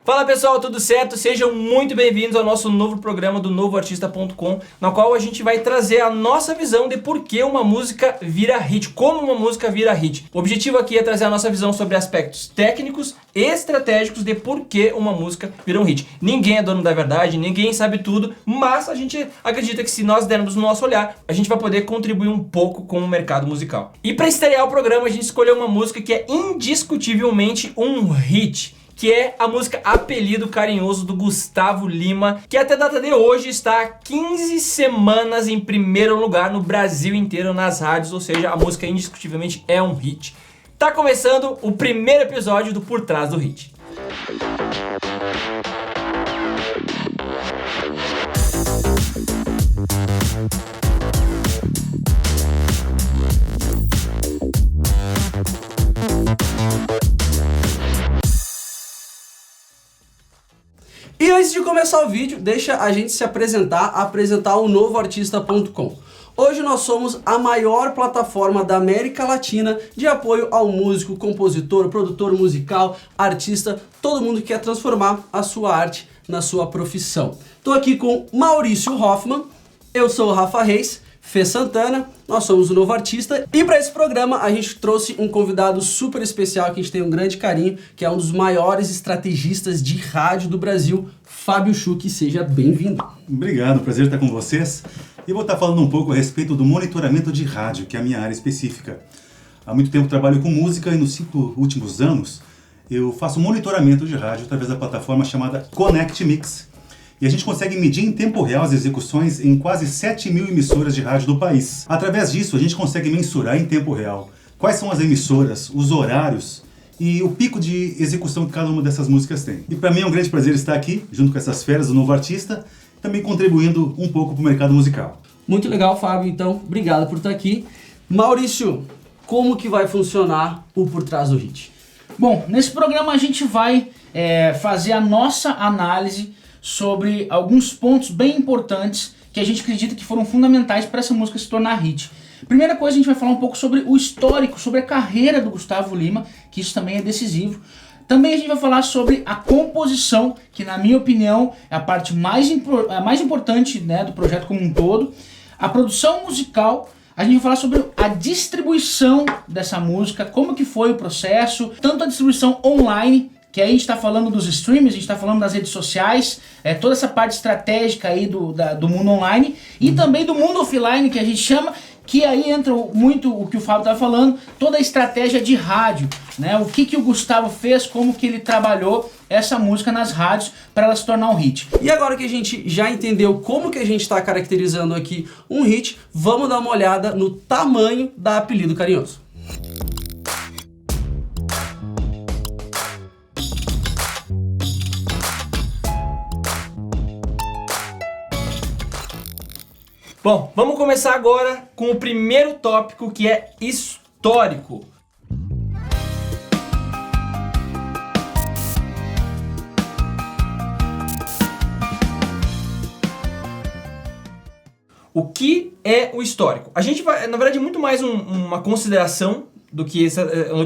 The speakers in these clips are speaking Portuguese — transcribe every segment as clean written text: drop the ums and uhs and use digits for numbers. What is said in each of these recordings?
Fala pessoal, tudo certo? Sejam muito bem-vindos ao nosso novo programa do novoartista.com, na qual a gente vai trazer a nossa visão de por que uma música vira hit, como uma música vira hit. O objetivo aqui é trazer a nossa visão sobre aspectos técnicos e estratégicos de por que uma música vira um hit. Ninguém é dono da verdade, ninguém sabe tudo, mas a gente acredita que se nós dermos o nosso olhar, a gente vai poder contribuir um pouco com o mercado musical. E para estrear o programa, a gente escolheu uma música que é indiscutivelmente um hit, que é a música Apelido Carinhoso do Gustavo Lima, que até a data de hoje está há 15 semanas em primeiro lugar no Brasil inteiro nas rádios, ou seja, a música indiscutivelmente é um hit. Tá começando o primeiro episódio do Por Trás do Hit. E antes de começar o vídeo, deixa a gente se apresentar o novoartista.com. Hoje nós somos a maior plataforma da América Latina de apoio ao músico, compositor, produtor musical, artista, todo mundo que quer transformar a sua arte na sua profissão. Estou aqui com Maurício Hoffman, eu sou o Rafa Reis, Fê Santana, nós somos o Novo Artista, e para esse programa a gente trouxe um convidado super especial que a gente tem um grande carinho, que é um dos maiores estrategistas de rádio do Brasil, Fábio Schuch. Seja bem-vindo. Obrigado, prazer estar com vocês. E vou estar falando um pouco a respeito do monitoramento de rádio, que é a minha área específica. Há muito tempo trabalho com música e nos 5 últimos anos eu faço monitoramento de rádio através da plataforma chamada Connect Mix. E a gente consegue medir em tempo real as execuções em quase 7.000 emissoras de rádio do país. Através disso, a gente consegue mensurar em tempo real quais são as emissoras, os horários e o pico de execução que cada uma dessas músicas tem. E para mim é um grande prazer estar aqui, junto com essas feras do Novo Artista, também contribuindo um pouco para o mercado musical. Muito legal, Fábio, então, obrigado por estar aqui. Maurício, como que vai funcionar o Por Trás do Hit? Bom, nesse programa a gente vai fazer a nossa análise sobre alguns pontos bem importantes que a gente acredita que foram fundamentais para essa música se tornar hit. Primeira coisa, a gente vai falar um pouco sobre o histórico, sobre a carreira do Gustavo Lima, que isso também é decisivo. Também a gente vai falar sobre a composição, que na minha opinião é a parte mais importante, né, do projeto como um todo. A produção musical. A gente vai falar sobre a distribuição dessa música, como que foi o processo, tanto a distribuição online, que aí a gente está falando dos streams, a gente está falando das redes sociais, toda essa parte estratégica aí do mundo online e também do mundo offline, que a gente chama, que aí entra muito o que o Fábio estava falando, toda a estratégia de rádio, né? O que o Gustavo fez, como que ele trabalhou essa música nas rádios para ela se tornar um hit. E agora que a gente já entendeu como que a gente está caracterizando aqui um hit, vamos dar uma olhada no tamanho da Apelido Carinhoso. Bom, vamos começar agora com o primeiro tópico, que é histórico. O que é o histórico? A gente vai, na verdade, muito mais uma consideração do que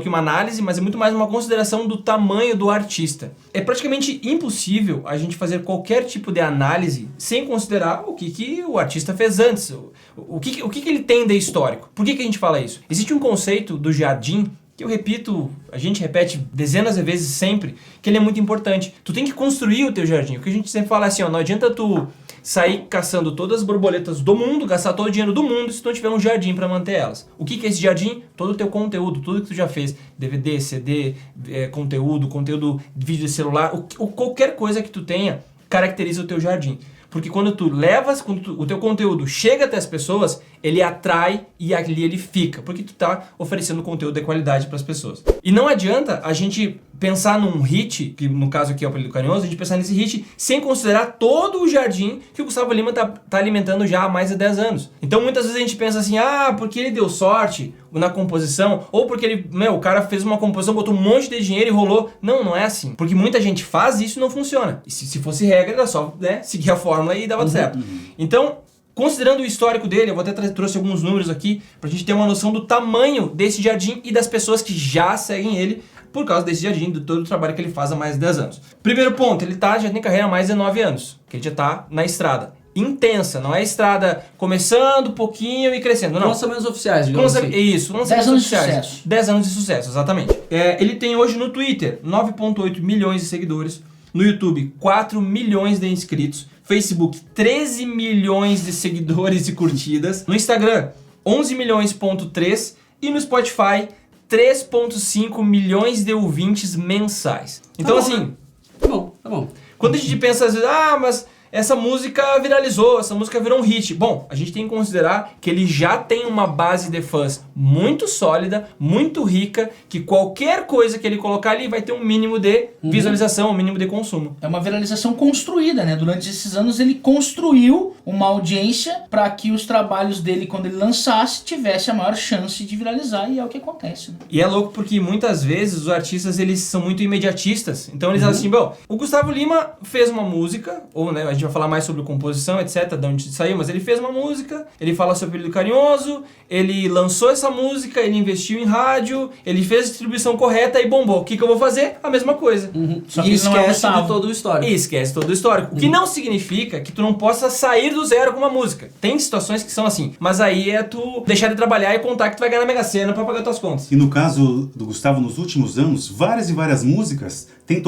uma análise, mas é muito mais uma consideração do tamanho do artista. É praticamente impossível a gente fazer qualquer tipo de análise sem considerar o que o artista fez antes, o que ele tem de histórico. Por que a gente fala isso? Existe um conceito do jardim que eu repito, a gente repete dezenas de vezes sempre, que ele é muito importante. Tu tem que construir o teu jardim. O que a gente sempre fala é assim, ó, não adianta tu sair caçando todas as borboletas do mundo, gastar todo o dinheiro do mundo se tu não tiver um jardim para manter elas. O que é esse jardim? Todo o teu conteúdo, tudo que tu já fez, DVD, CD, conteúdo de vídeo de celular, qualquer coisa que tu tenha, caracteriza o teu jardim. Porque quando o teu conteúdo chega até as pessoas, ele atrai e ali ele fica, porque tu tá oferecendo conteúdo de qualidade para as pessoas. E não adianta a gente pensar num hit, que no caso aqui é o Apelido Carinhoso, a gente pensar nesse hit sem considerar todo o jardim que o Gustavo Lima tá alimentando já há mais de 10 anos. Então muitas vezes a gente pensa assim, porque ele deu sorte na composição, ou porque o cara fez uma composição, botou um monte de dinheiro e rolou. Não é assim. Porque muita gente faz isso e não funciona. E se fosse regra, era só seguir a fórmula e dava certo. Então, considerando o histórico dele, eu vou até trouxe alguns números aqui pra gente ter uma noção do tamanho desse jardim e das pessoas que já seguem ele por causa desse jardim, de todo o trabalho que ele faz há mais de 10 anos. Primeiro ponto, ele já tem carreira há mais de 9 anos, que ele já tá na estrada. Intensa, não é estrada começando um pouquinho e crescendo, não. Lançamentos oficiais, digamos assim. Isso, lançamentos 10 anos oficiais. de sucesso. 10 anos de sucesso, exatamente. Ele tem hoje no Twitter 9,8 milhões de seguidores, no YouTube 4 milhões de inscritos, Facebook 13 milhões de seguidores e curtidas, no Instagram 11 milhões,3 e no Spotify 3,5 milhões de ouvintes mensais. Então bom, assim, né? Tá bom. quando a gente pensa às vezes, mas essa música viralizou, essa música virou um hit. Bom, a gente tem que considerar que ele já tem uma base de fãs muito sólida, muito rica, que qualquer coisa que ele colocar ali vai ter um mínimo de visualização, um mínimo de consumo. É uma viralização construída, né? Durante esses anos ele construiu uma audiência para que os trabalhos dele, quando ele lançasse, tivesse a maior chance de viralizar, e é o que acontece, né? E é louco porque muitas vezes os artistas eles são muito imediatistas. Então eles assim, bom, o Gustavo Lima fez uma música, ou né, a gente vai falar mais sobre composição, etc, de onde saiu, mas ele fez uma música, ele fala sobre Apelido Carinhoso, ele lançou essa música, ele investiu em rádio, ele fez a distribuição correta e bombou. O que eu vou fazer? A mesma coisa. Só que E ele não é esquece Gustavo. de todo o histórico. E esquece todo o histórico. O que não significa que tu não possa sair do zero com uma música. Tem situações que são assim, mas aí é tu deixar de trabalhar e contar que tu vai ganhar na Mega Sena pra pagar tuas contas. E no caso do Gustavo, nos últimos anos, várias e várias músicas têm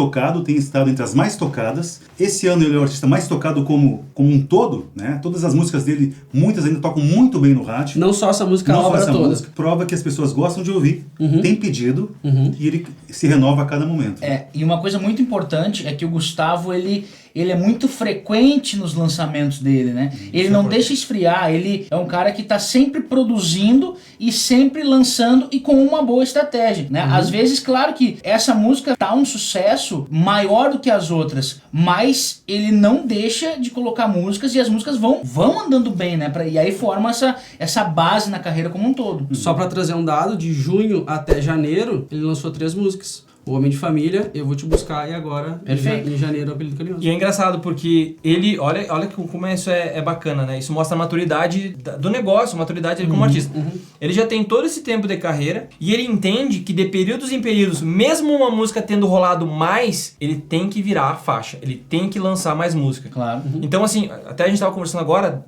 estado entre as mais tocadas. Esse ano ele é o artista mais tocado como um todo, né? Todas as músicas dele, muitas ainda tocam muito bem no rádio. Não só essa música, a Não só obra essa toda. música, prova que as pessoas gostam de ouvir, tem pedido e ele se renova a cada momento. E uma coisa muito importante é que o Gustavo, ele é muito frequente nos lançamentos dele, né? Ele não deixa esfriar, ele é um cara que tá sempre produzindo e sempre lançando e com uma boa estratégia, né? Às vezes, claro que essa música tá um sucesso maior do que as outras, mas ele não deixa de colocar músicas e as músicas vão andando bem, né? E aí forma essa base na carreira como um todo. Só pra trazer um dado, de junho até janeiro, ele lançou 3 músicas. O Homem de Família, Eu Vou Te Buscar, e agora, em janeiro, o Apelido Carinhoso. E é engraçado porque ele, olha como isso é bacana, né? Isso mostra a maturidade do negócio, a maturidade dele como artista. Ele já tem todo esse tempo de carreira e ele entende que de períodos em períodos, mesmo uma música tendo rolado mais, ele tem que virar a faixa, ele tem que lançar mais música. Claro. Então assim, até a gente estava conversando agora,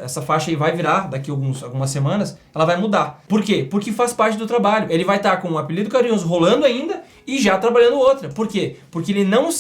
essa faixa aí vai virar daqui a algumas semanas, ela vai mudar. Por quê? Porque faz parte do trabalho. Ele vai estar com o Apelido Carinhoso rolando ainda e já trabalhando outra. Por quê? Porque ele não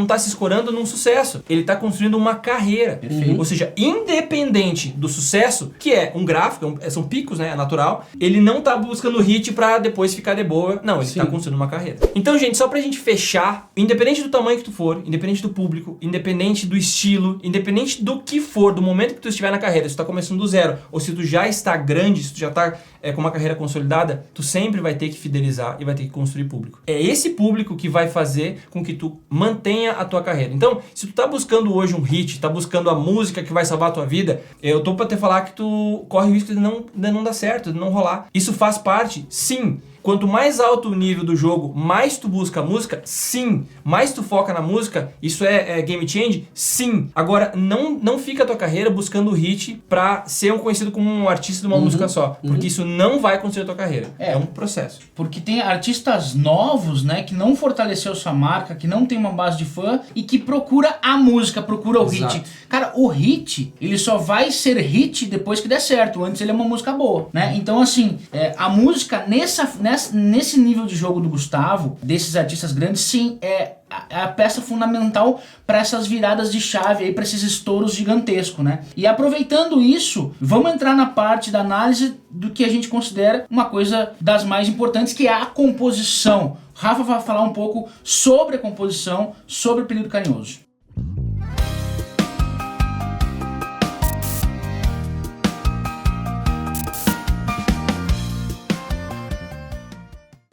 tá se escorando num sucesso. Ele tá construindo uma carreira. Ou seja, independente do sucesso, que é um gráfico, são picos, né? É natural. Ele não tá buscando hit pra depois ficar de boa. Não, ele tá construindo uma carreira. Então, gente, só pra gente fechar, independente do tamanho que tu for, independente do público, independente do estilo, independente do que for, do momento que tu estiver na carreira, se tu tá começando do zero, ou se tu já está grande, se tu já tá com uma carreira consolidada, tu sempre vai ter que fidelizar e vai ter que construir público. É esse público que vai fazer com que tu mantenha a tua carreira. Então, se tu tá buscando hoje um hit, tá buscando a música que vai salvar a tua vida, eu tô pra te falar que tu corre o risco de não dar certo, de não rolar. Isso faz parte? Sim. Quanto mais alto o nível do jogo, mais tu busca a música? Sim. Mais tu foca na música? Isso é game change? Sim. Agora, não fica a tua carreira buscando o hit pra ser conhecido como um artista de uma música só. Porque isso não vai construir a tua carreira. É um processo. Porque tem artistas novos, né, que não fortaleceu sua marca, que não tem uma base de fã e que procura a música, procura o hit. Cara, o hit, ele só vai ser hit depois que der certo. Antes ele é uma música boa, né? Então, assim, a música nesse nível de jogo do Gustavo, desses artistas grandes, sim, é a peça fundamental para essas viradas de chave aí, para esses estouros gigantescos, né? E aproveitando isso, vamos entrar na parte da análise do que a gente considera uma coisa das mais importantes, que é a composição. Rafa vai falar um pouco sobre a composição, sobre o Apelido Carinhoso.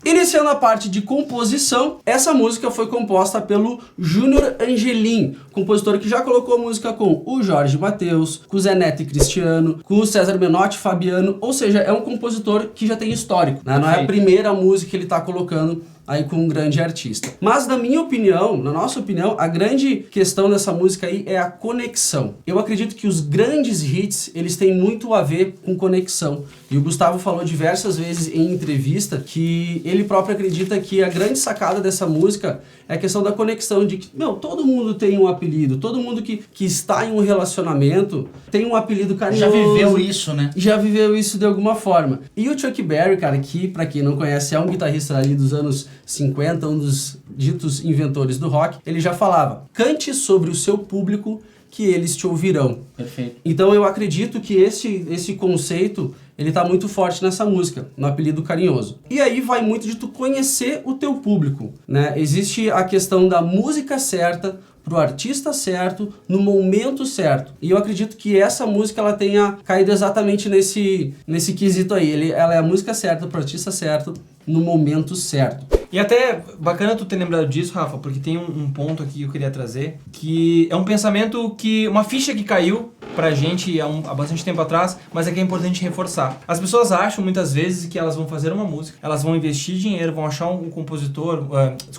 Iniciando a parte de composição, essa música foi composta pelo Júnior Angelim, compositor que já colocou música com o Jorge Mateus, com o Zé Neto e Cristiano, com o César Menotti e Fabiano, ou seja, é um compositor que já tem histórico, né? Não é a primeira música que ele está colocando aí com um grande artista. Mas na minha opinião, na nossa opinião, a grande questão dessa música aí é a conexão. Eu acredito que os grandes hits, eles têm muito a ver com conexão. E o Gustavo falou diversas vezes em entrevista que ele próprio acredita que a grande sacada dessa música é a questão da conexão, de que, todo mundo tem um apelido, todo mundo que está em um relacionamento tem um apelido carinhoso. Já viveu isso, né? Já viveu isso de alguma forma. E o Chuck Berry, cara, que pra quem não conhece é um guitarrista ali dos anos 50, um dos ditos inventores do rock, ele já falava: cante sobre o seu público que eles te ouvirão. Perfeito. Então eu acredito que esse conceito, ele tá muito forte nessa música, no apelido carinhoso. E aí vai muito de tu conhecer o teu público, né? Existe a questão da música certa, pro artista certo, no momento certo. E eu acredito que essa música ela tenha caído exatamente nesse quesito aí. Ela é a música certa pro artista certo, no momento certo. E até bacana tu ter lembrado disso, Rafa, porque tem um ponto aqui que eu queria trazer, que é um pensamento uma ficha que caiu pra gente há bastante tempo atrás, mas é que é importante reforçar. As pessoas acham muitas vezes que elas vão fazer uma música, elas vão investir dinheiro, vão achar um compositor,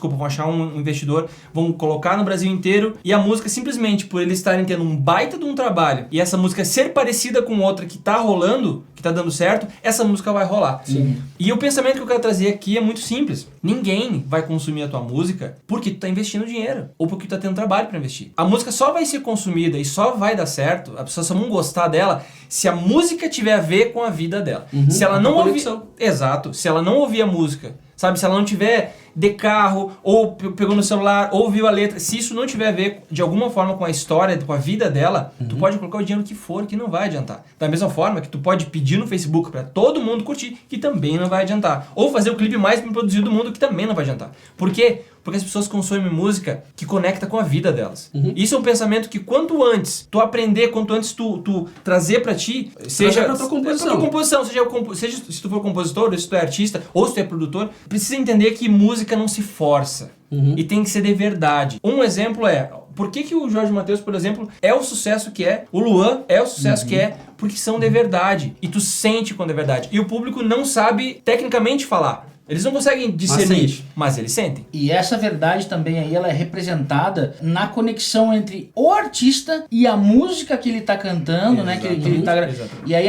vão achar um investidor, vão colocar no Brasil inteiro, e a música simplesmente por eles estarem tendo um baita de um trabalho, e essa música ser parecida com outra que tá rolando, que tá dando certo, essa música vai rolar. Sim. E o pensamento que eu quero trazer aqui é muito simples. Ninguém vai consumir a tua música porque tu tá investindo dinheiro, ou porque tu tá tendo trabalho pra investir. A música só vai ser consumida e só vai dar certo, as pessoas só vão gostar dela se a música tiver a ver com a vida dela. Se ela não ouvir... Exato. Se ela não ouvir a música, sabe? Se ela não tiver de carro, ou pegou no celular, ou ouviu a letra, se isso não tiver a ver de alguma forma com a história, com a vida dela, tu pode colocar o dinheiro que for, que não vai adiantar. Da mesma forma que tu pode pedir no Facebook pra todo mundo curtir, que também não vai adiantar. Ou fazer o clipe mais bem produzido do mundo, que também não vai adiantar. Por quê? Porque as pessoas consomem música que conecta com a vida delas. Isso é um pensamento que quanto antes tu aprender, quanto antes tu trazer pra ti, seja pra tua composição. Seja se tu for compositor, ou se tu é artista, ou se tu é produtor, precisa entender que música não se força. E tem que ser de verdade. Um exemplo é, por que o Jorge Mateus, por exemplo, é o sucesso que é, o Luan é o sucesso que é, porque são de verdade. E tu sente quando é verdade. E o público não sabe tecnicamente falar. Eles não conseguem discernir, mas eles sentem. E essa verdade também aí, ela é representada na conexão entre o artista e a música que ele tá cantando, né? Que ele tá... E aí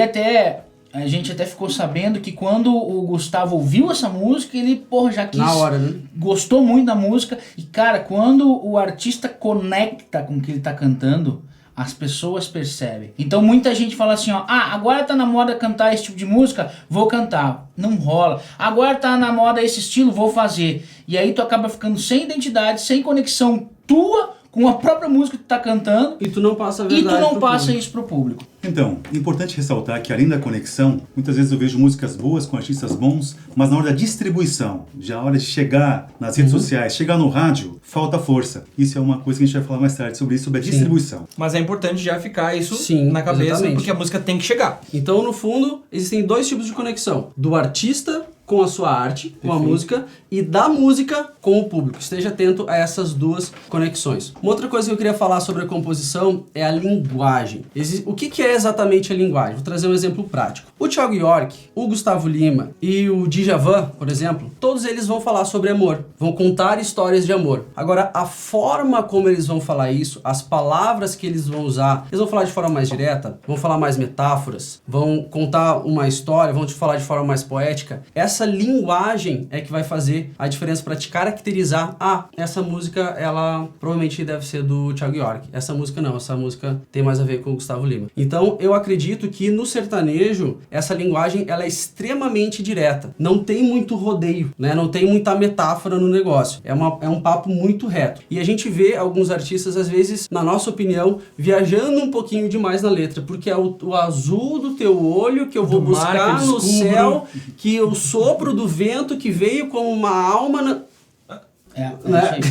a gente até ficou sabendo que quando o Gustavo ouviu essa música, ele, já quis... Na hora, né? Gostou muito da música. E, cara, quando o artista conecta com o que ele tá cantando, as pessoas percebem. Então muita gente fala assim, agora tá na moda cantar esse tipo de música, vou cantar. Não rola. Agora tá na moda esse estilo, vou fazer. E aí tu acaba ficando sem identidade, sem conexão tua com a própria música que tu tá cantando. E tu não passa a verdade. E tu não passa isso pro público. Então, é importante ressaltar que além da conexão, muitas vezes eu vejo músicas boas com artistas bons, mas na hora da distribuição, já a hora de chegar nas redes sociais, chegar no rádio, falta força. Isso é uma coisa que a gente vai falar mais tarde sobre isso, sobre a distribuição. Mas é importante já ficar isso na cabeça, exatamente. Porque a música tem que chegar. Então, no fundo, existem dois tipos de conexão. Do artista com a sua arte, com a música, e da música com o público. Esteja atento a essas duas conexões. Uma outra coisa que eu queria falar sobre a composição é a linguagem. O que é exatamente a linguagem? Vou trazer um exemplo prático. O Thiago York, o Gustavo Lima e o Djavan, por exemplo, todos eles vão falar sobre amor, vão contar histórias de amor. Agora, a forma como eles vão falar isso, as palavras que eles vão usar, eles vão falar de forma mais direta, vão falar mais metáforas, vão contar uma história, vão te falar de forma mais poética. Essa linguagem é que vai fazer a diferença para te caracterizar. Essa música, ela provavelmente deve ser do Thiago York. Essa música não, essa música tem mais a ver com o Gustavo Lima. Então, eu acredito que no sertanejo, essa linguagem, ela é extremamente direta. Não tem muito rodeio, né? Não tem muita metáfora no negócio. É um papo muito reto. E a gente vê alguns artistas, às vezes, na nossa opinião, viajando um pouquinho demais na letra, porque é o azul do teu olho que eu vou buscar no céu, que eu sopro do vento que veio como uma alma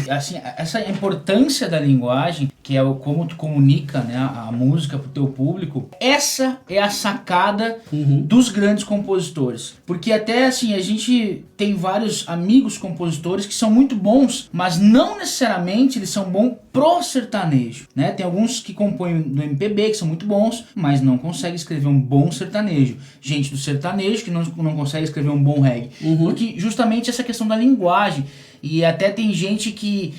Assim, essa importância da linguagem, que é como tu comunica, né, a música pro teu público, essa é a sacada dos grandes compositores. Porque até assim, a gente tem vários amigos compositores que são muito bons, mas não necessariamente eles são bons pro sertanejo, né? Tem alguns que compõem no MPB que são muito bons, mas não conseguem escrever um bom sertanejo. Gente do sertanejo que não consegue escrever um bom reggae. Porque justamente essa questão da linguagem. E até tem gente que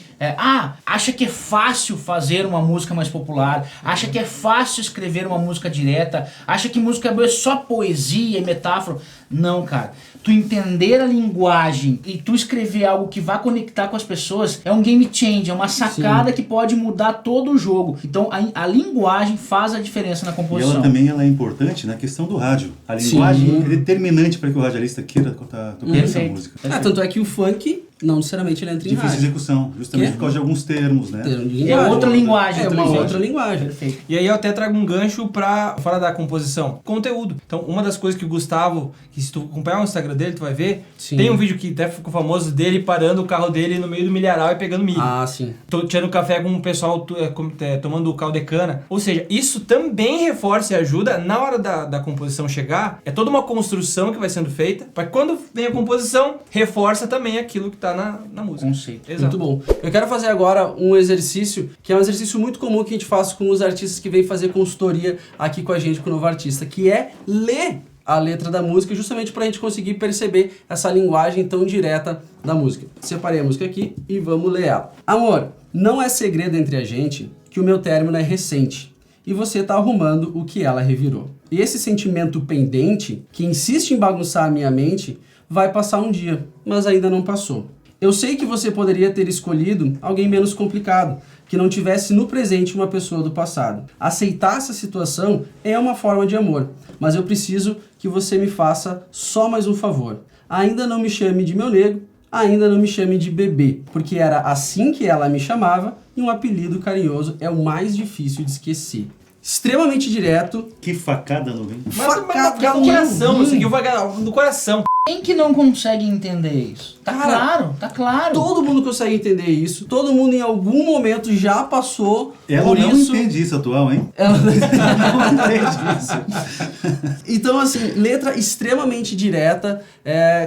acha que é fácil fazer uma música mais popular, acha que é fácil escrever uma música direta, acha que música é só poesia e metáfora. Não, cara. Tu entender a linguagem e tu escrever algo que vai conectar com as pessoas é um game changer, é uma sacada que pode mudar todo o jogo. Então a linguagem faz a diferença na composição. E ela também é importante na questão do rádio. A linguagem é determinante para que o radialista queira tocando essa música. Tanto é que o funk não necessariamente ele entra em difícil rádio. de execução, justamente por causa de alguns termos, né? É outra linguagem. É uma outra linguagem. Perfeito. E aí eu até trago um gancho pra fora da composição. Conteúdo. Então, uma das coisas que o Gustavo, que se tu acompanhar o Instagram dele, tu vai ver, tem um vídeo que até ficou famoso dele parando o carro dele no meio do milharal e pegando milho. Ah, sim. Tô tirando café com o pessoal tomando caldo de cana. Ou seja, isso também reforça e ajuda na hora da composição chegar. É toda uma construção que vai sendo feita, para quando vem a composição, reforça também aquilo que tá na música. Conceito. Exato. Muito bom. Eu quero fazer agora um exercício, que é um exercício muito comum que a gente faz com os artistas que vêm fazer consultoria aqui com a gente, com o Novo Artista, que é ler a letra da música, justamente para a gente conseguir perceber essa linguagem tão direta da música. Separei a música aqui e vamos ler ela. Amor, não é segredo entre a gente que o meu término é recente e você tá arrumando o que ela revirou. E esse sentimento pendente, que insiste em bagunçar a minha mente, vai passar um dia, mas ainda não passou. Eu sei que você poderia ter escolhido alguém menos complicado, que não tivesse no presente uma pessoa do passado. Aceitar essa situação é uma forma de amor, mas eu preciso que você me faça só mais um favor. Ainda não me chame de meu nego, ainda não me chame de bebê, porque era assim que ela me chamava e um apelido carinhoso é o mais difícil de esquecer. Extremamente direto. Que facada no vento. Mas do coração, isso aqui vai do coração. Quem que não consegue entender isso? Tá claro, tá claro. Todo mundo consegue entender isso. Todo mundo em algum momento já passou Ela por não isso. entende isso atual, hein? Ela não entende isso. Então, assim, letra extremamente direta,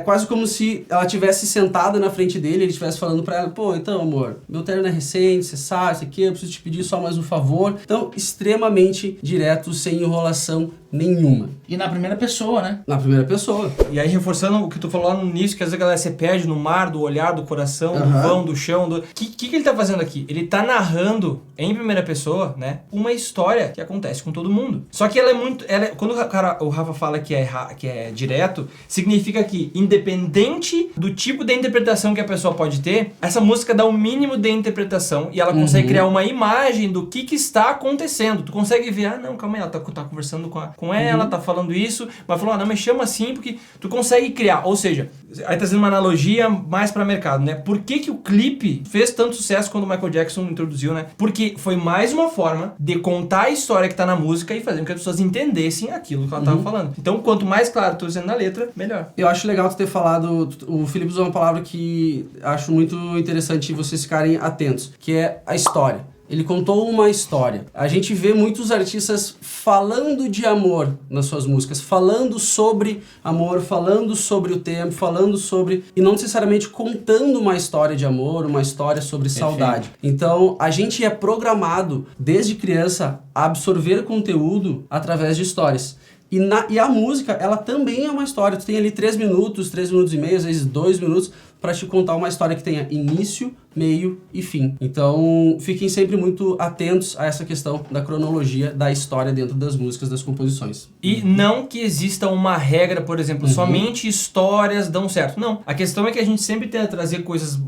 quase como se ela tivesse sentada na frente dele, ele estivesse falando pra ela, pô, então, amor, meu término é recente, você sabe, isso aqui, eu preciso te pedir só mais um favor. Então, extremamente direto, sem enrolação nenhuma. E na primeira pessoa, né? Na primeira pessoa. E aí, reforçando o que tu falou lá no início, que às vezes a galera se perde no mar, do olhar, do coração, do vão, do chão. O que ele tá fazendo aqui? Ele tá narrando, em primeira pessoa, né, uma história que acontece com todo mundo. Só que ela é muito... quando o Rafa fala que é direto, significa que, independente do tipo de interpretação que a pessoa pode ter, essa música dá o mínimo de interpretação e ela consegue criar uma imagem do que está acontecendo. Tu consegue ver, não, calma aí, ela tá conversando com ela, tá falando isso, mas falou, não, me chama assim, porque tu consegue criar. Ou seja, aí tá fazendo uma analogia mais para mercado, né? Por que o clipe fez tanto sucesso quando o Michael Jackson introduziu, né? Porque foi mais uma forma de contar a história que tá na música e fazer com que as pessoas entendessem aquilo que ela tava falando. Então, quanto mais claro tu dizendo na letra, melhor. Eu acho legal tu ter falado, o Felipe usou uma palavra que acho muito interessante vocês ficarem atentos, que é a história. Ele contou uma história. A gente vê muitos artistas falando de amor nas suas músicas, falando sobre amor, falando sobre o tempo, falando sobre... E não necessariamente contando uma história de amor, uma história sobre saudade. Então, a gente é programado, desde criança, a absorver conteúdo através de histórias. E a música, ela também é uma história. Tu tem ali 3 minutos e meio, às vezes 2 minutos, para te contar uma história que tenha início, meio e fim. Então, fiquem sempre muito atentos a essa questão da cronologia da história dentro das músicas, das composições. E não que exista uma regra, por exemplo, somente histórias dão certo. Não. A questão é que a gente sempre tenta trazer coisas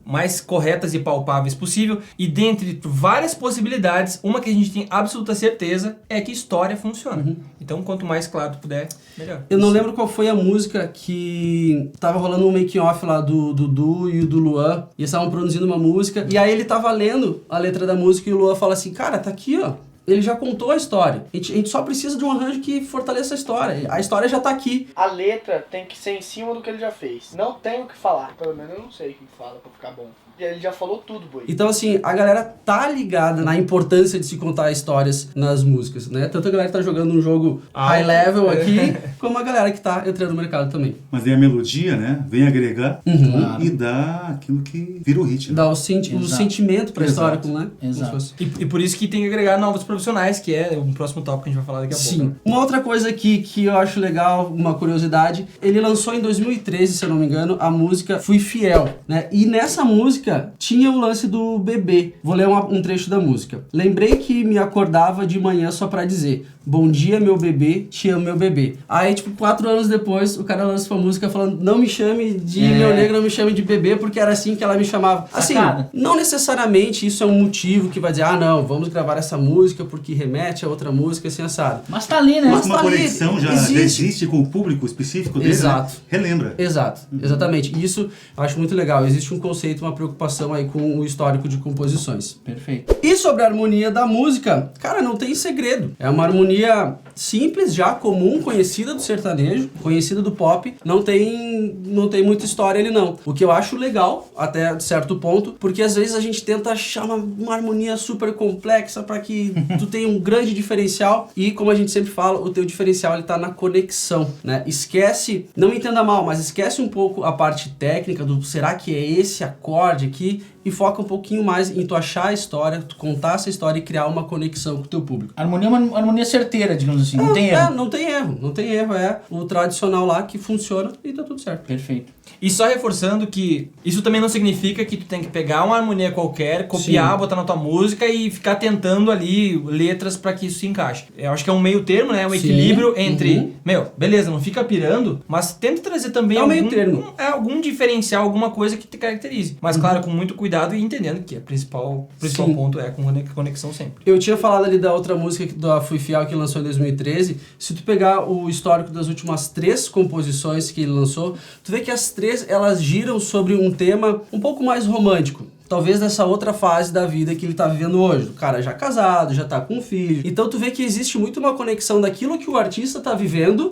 mais corretas e palpáveis possível. E dentre várias possibilidades, uma que a gente tem absoluta certeza é que história funciona. Então, quanto mais claro tu puder, melhor. Eu não lembro qual foi a música que tava rolando um making-off lá do Dudu e do Luan. E eles estavam produzindo uma música. E aí ele tava lendo a letra da música e o Luan fala assim, cara, tá aqui, ó. Ele já contou a história. A gente só precisa de um arranjo que fortaleça a história. A história já tá aqui. A letra tem que ser em cima do que ele já fez. Não tem o que falar. Pelo menos eu não sei o que fala pra ficar bom. ele já falou tudo, Boi. Então, assim, a galera tá ligada na importância de se contar histórias nas músicas, né? Tanto a galera que tá jogando um jogo high level aqui, como a galera que tá entrando no mercado também. Mas aí a melodia, né, vem agregar Claro. e dá aquilo que vira o hit. Né? Dá o sentimento pra história, Exato. né? Exato. E por isso que tem que agregar novos profissionais, que é o próximo tópico que a gente vai falar daqui a pouco. Sim. Uma outra coisa aqui que eu acho legal, uma curiosidade, ele lançou em 2013, se eu não me engano, a música Fui Fiel, né? E nessa música tinha o lance do bebê. Vou ler um trecho da música. Lembrei que me acordava de manhã só pra dizer: bom dia, meu bebê, te amo, meu bebê. Aí, tipo, 4 anos depois, o cara lança uma música falando: não me chame de meu negro, não me chame de bebê, porque era assim que ela me chamava. Assim, não necessariamente isso é um motivo que vai dizer: ah, não, vamos gravar essa música porque remete a outra música, assim, assado. Mas tá ali, né? Mas uma tá ali, conexão já existe com o público específico dele, Exato. né? Relembra. Exato, exatamente. Isso eu acho muito legal. Existe um conceito, uma preocupação aí com o histórico de composições. Perfeito. E sobre a harmonia da música, cara, não tem segredo. É uma harmonia simples, já comum, conhecida do sertanejo, conhecida do pop. Não tem muita história ali, não. O que eu acho legal, até certo ponto, porque às vezes a gente tenta achar uma harmonia super complexa para que tu tenha um grande diferencial. E como a gente sempre fala, o teu diferencial ele tá na conexão, né? Esquece, não me entenda mal, mas esquece um pouco a parte técnica do será que é esse acorde aqui e foca um pouquinho mais em tu achar a história, tu contar essa história e criar uma conexão com o teu público. A harmonia é uma harmonia certeira, digamos assim, não tem erro. Não tem erro, não tem erro, é o tradicional lá que funciona e tá tudo certo. Perfeito. E só reforçando que isso também não significa que tu tem que pegar uma harmonia qualquer, copiar, botar na tua música e ficar tentando ali letras pra que isso se encaixe. Eu acho que é um meio termo, né? Um equilíbrio entre, beleza, não fica pirando, mas tenta trazer também algum diferencial, alguma coisa que te caracterize. Mas claro, com muito cuidado e entendendo que o principal ponto é com conexão sempre. Eu tinha falado ali da outra música da Fui Fiel que lançou em 2013. Se tu pegar o histórico das últimas 3 composições que ele lançou, tu vê que as 3 elas giram sobre um tema um pouco mais romântico. Talvez nessa outra fase da vida que ele tá vivendo hoje. O cara já casado, já tá com um filho. Então tu vê que existe muito uma conexão daquilo que o artista tá vivendo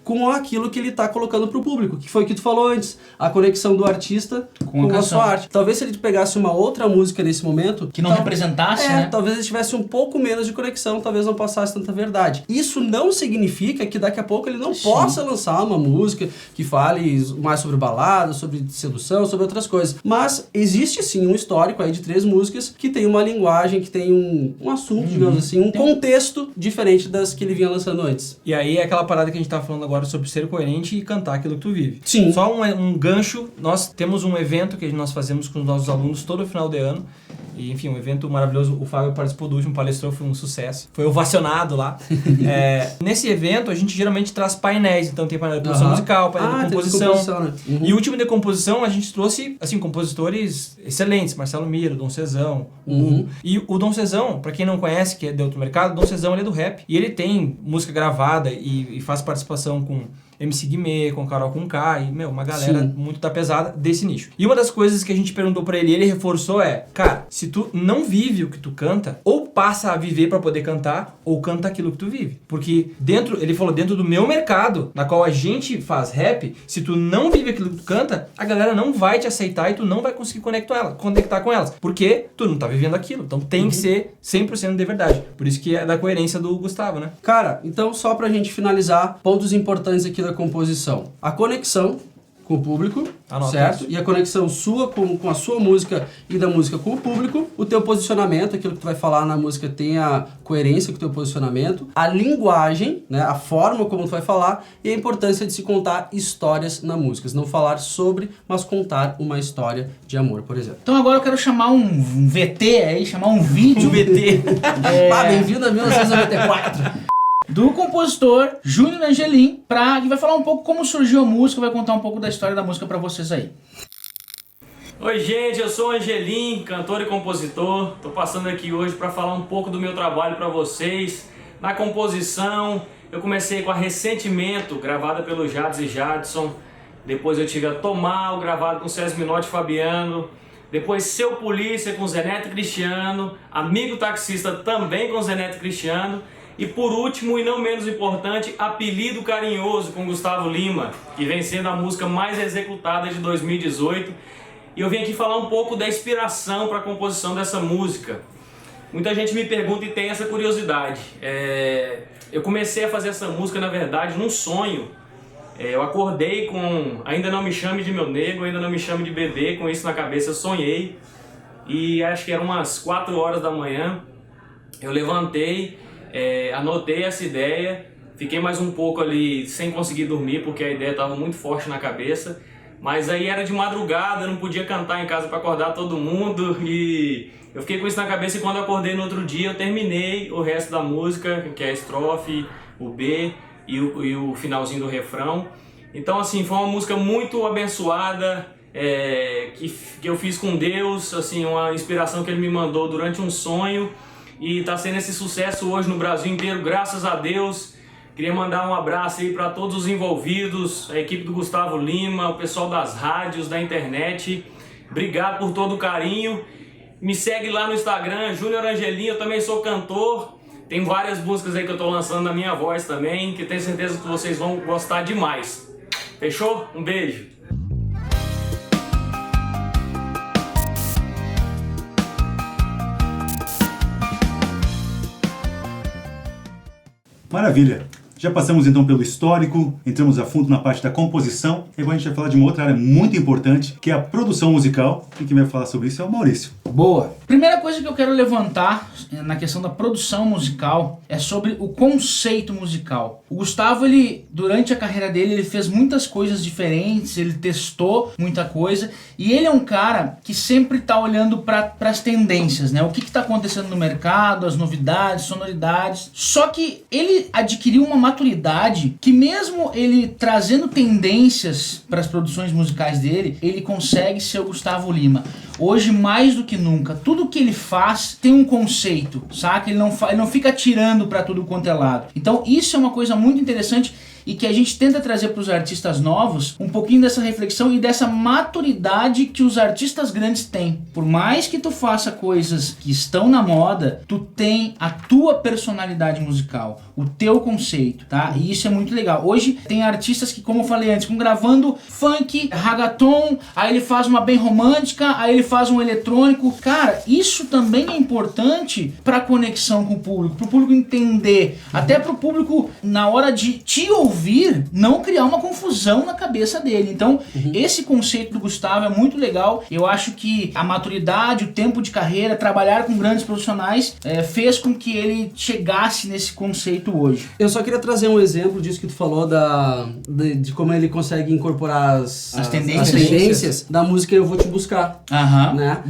com aquilo que ele tá colocando pro público. Que foi o que tu falou antes. A conexão do artista com a sua arte. Talvez se ele pegasse uma outra música nesse momento... Que não representasse, né? Talvez ele tivesse um pouco menos de conexão, talvez não passasse tanta verdade. Isso não significa que daqui a pouco ele não possa lançar uma música que fale mais sobre balada, sobre sedução, sobre outras coisas. Mas existe sim um histórico aí de 3 músicas que tem uma linguagem, que tem um assunto, digamos assim, um contexto diferente das que ele vinha lançando antes. E aí é aquela parada que a gente tá falando agora sobre ser coerente e cantar aquilo que tu vive. Sim. Só um gancho, nós temos um evento que nós fazemos com os nossos alunos todo final de ano. E, enfim, um evento maravilhoso. O Fábio participou do último, palestrou, foi um sucesso. Foi ovacionado lá. Nesse evento, a gente geralmente traz painéis. Então tem painel de produção musical, painel de composição. Né? E o último de composição, a gente trouxe, assim, compositores excelentes. Marcelo Miro, Dom Cezão, Hugo. E o Dom Cezão, pra quem não conhece, que é de outro mercado, o Dom Cezão ele é do rap. E ele tem música gravada e faz participação com MC Guimê, com Carol Conká e, uma galera muito da pesada desse nicho. E uma das coisas que a gente perguntou pra ele, e ele reforçou cara, se tu não vive o que tu canta, ou passa a viver pra poder cantar, ou canta aquilo que tu vive. Porque ele falou, dentro do meu mercado, na qual a gente faz rap, se tu não vive aquilo que tu canta, a galera não vai te aceitar e tu não vai conseguir conectar com elas. Porque tu não tá vivendo aquilo. Então tem que ser 100% de verdade. Por isso que é da coerência do Gustavo, né? Cara, então só pra gente finalizar, pontos importantes aqui da composição. A conexão com o público, certo? Isso. E a conexão sua com a sua música e da música com o público. O teu posicionamento, aquilo que tu vai falar na música tem a coerência com o teu posicionamento. A linguagem, né? A forma como tu vai falar e a importância de se contar histórias na música. Não falar sobre, mas contar uma história de amor, por exemplo. Então agora eu quero chamar um VT aí, chamar um vídeo. VT. Bem-vindo a 1994. Do compositor Júnior Angelim, que vai falar um pouco como surgiu a música, vai contar um pouco da história da música pra vocês aí. Oi gente, eu sou o Angelim, cantor e compositor. Tô passando aqui hoje para falar um pouco do meu trabalho para vocês. Na composição, eu comecei com a Ressentimento, gravada pelo Jades e Jadson. Depois eu tive a Tomal, gravado com César Minotti e Fabiano. Depois Seu Polícia com Zé Neto e Cristiano. Amigo Taxista também com Zé Neto e Cristiano. E por último, e não menos importante, Apelido Carinhoso com Gustavo Lima, que vem sendo a música mais executada de 2018. e eu vim aqui falar um pouco da inspiração para a composição dessa música. Muita gente me pergunta e tem essa curiosidade. Eu comecei a fazer essa música, na verdade, num sonho. Eu acordei com Ainda Não Me Chame de Meu Nego, Ainda Não Me Chame de Bebê, com isso na cabeça eu sonhei. E acho que eram umas 4 horas da manhã, eu levantei, anotei essa ideia, fiquei mais um pouco ali sem conseguir dormir porque a ideia estava muito forte na cabeça. Mas aí era de madrugada, eu não podia cantar em casa para acordar todo mundo e eu fiquei com isso na cabeça e quando eu acordei no outro dia eu terminei o resto da música, que é a estrofe, o B e o finalzinho do refrão. Então assim, foi uma música muito abençoada, que eu fiz com Deus, assim, uma inspiração que Ele me mandou durante um sonho e está sendo esse sucesso hoje no Brasil inteiro, graças a Deus. Queria mandar um abraço aí para todos os envolvidos, a equipe do Gustavo Lima, o pessoal das rádios, da internet. Obrigado por todo o carinho. Me segue lá no Instagram, Júnior Angelim, eu também sou cantor. Tem várias músicas aí que eu estou lançando na minha voz também, que eu tenho certeza que vocês vão gostar demais. Fechou? Um beijo! Maravilha! Já passamos então pelo histórico, entramos a fundo na parte da composição e agora a gente vai falar de uma outra área muito importante, que é a produção musical, e quem vai falar sobre isso é o Maurício. Boa! Primeira coisa que eu quero levantar na questão da produção musical é sobre o conceito musical. O Gustavo, durante a carreira dele, ele fez muitas coisas diferentes, ele testou muita coisa e ele é um cara que sempre está olhando para as tendências, né? O que está acontecendo no mercado, as novidades, sonoridades. Só que ele adquiriu uma maturidade que mesmo ele trazendo tendências para as produções musicais dele, ele consegue ser o Gustavo Lima. Hoje, mais do que nunca, tudo que ele faz tem um conceito, saca? Ele não fica atirando para tudo quanto é lado. Então isso é uma coisa muito interessante e que a gente tenta trazer para os artistas novos um pouquinho dessa reflexão e dessa maturidade que os artistas grandes têm. Por mais que tu faça coisas que estão na moda, tu tem a tua personalidade musical, o teu conceito, tá? E isso é muito legal. Hoje tem artistas que, como eu falei antes, estão gravando funk, reggaeton, aí ele faz uma bem romântica, aí ele faz um eletrônico. Cara, isso também é importante para conexão com o público, para o público entender, até para o público, na hora de te ouvir, não criar uma confusão na cabeça dele. Então, esse conceito do Gustavo é muito legal. Eu acho que a maturidade, o tempo de carreira, trabalhar com grandes profissionais, fez com que ele chegasse nesse conceito hoje. Eu só queria trazer um exemplo disso que tu falou de como ele consegue incorporar as tendências da música Eu Vou Te Buscar. Né?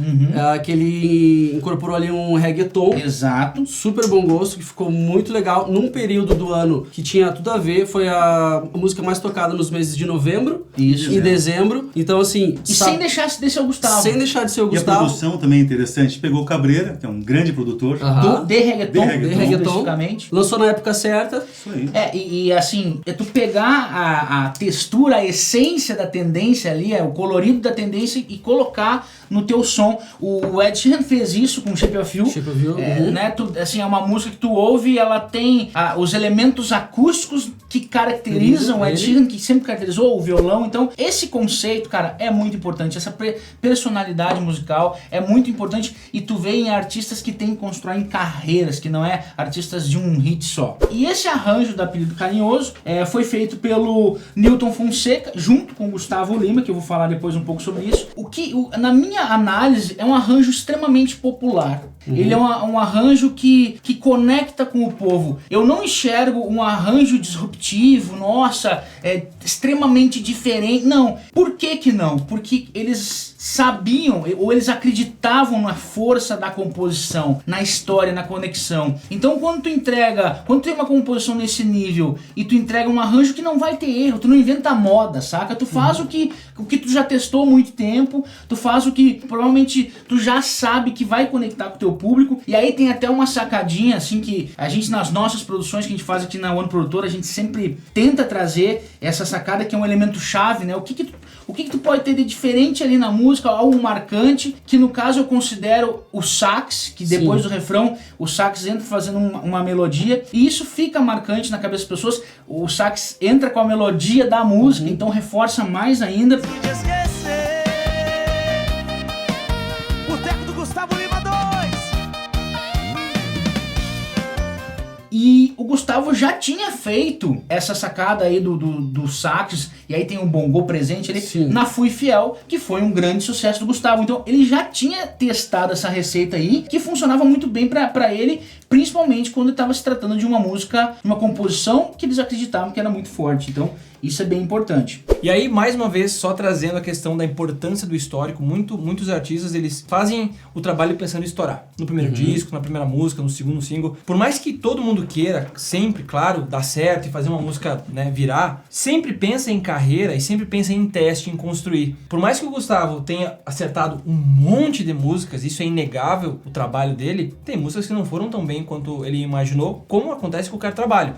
Que ele incorporou ali um reggaeton. Exato. Super bom gosto, que ficou muito legal. Num período do ano que tinha tudo a ver, foi a música mais tocada nos meses de novembro e dezembro. Então, assim... E sem deixar de ser o Gustavo. Sem deixar de ser o E Gustavo. a produção também é interessante. Pegou o Cabreira, que é um grande produtor. De reggaeton, especificamente. Lançou na época certa. Isso aí. E assim, tu pegar a textura, a essência da tendência ali, o colorido da tendência e colocar no teu som. O Ed Sheeran fez isso com Shape of You. Shape of You. Né? Assim, é uma música que tu ouve e ela tem os elementos acústicos que caracterizam o Ed Sheeran, que sempre caracterizou o violão. Então, esse conceito, cara, é muito importante. Essa personalidade musical é muito importante e tu vê em artistas que tem que constroem carreiras, que não é artistas de um hit só. E esse arranjo da Apelido Carinhoso foi feito pelo Newton Fonseca, junto com o Gustavo Lima, que eu vou falar depois um pouco sobre isso. Na minha análise, é um arranjo extremamente popular. Ele é um arranjo que conecta com o povo. Eu não enxergo um arranjo disruptivo, nossa, extremamente diferente. Não. Por que não? Porque eles sabiam, ou eles acreditavam na força da composição, na história, na conexão. Então quando tu tem uma composição nesse nível e tu entrega um arranjo que não vai ter erro, tu não inventa moda, saca? Tu faz o que tu já testou há muito tempo, tu faz o que provavelmente tu já sabe que vai conectar com o teu público. E aí tem até uma sacadinha assim que a gente, nas nossas produções que a gente faz aqui na One Produtora, a gente sempre tenta trazer essa sacada que é um elemento chave, né? O que tu pode ter de diferente ali na música, algo marcante, que no caso eu considero o sax, que depois do refrão o sax entra fazendo uma melodia, e isso fica marcante na cabeça das pessoas. O sax entra com a melodia da música, então reforça mais ainda. Gustavo já tinha feito essa sacada aí do sax, e aí tem um bongô presente ali, Sim. na Fui Fiel, que foi um grande sucesso do Gustavo. Então ele já tinha testado essa receita aí, que funcionava muito bem pra ele, principalmente quando estava se tratando de uma música, uma composição que eles acreditavam que era muito forte. Então isso é bem importante. E aí, mais uma vez, só trazendo a questão da importância do histórico, muitos artistas, eles fazem o trabalho pensando em estourar. No primeiro disco, na primeira música, no segundo single. Por mais que todo mundo queira, sempre, claro, dar certo e fazer uma música, né, virar, sempre pensa em carreira e sempre pensa em teste, em construir. Por mais que o Gustavo tenha acertado um monte de músicas, isso é inegável, o trabalho dele, tem músicas que não foram tão bem quanto ele imaginou, como acontece com qualquer trabalho.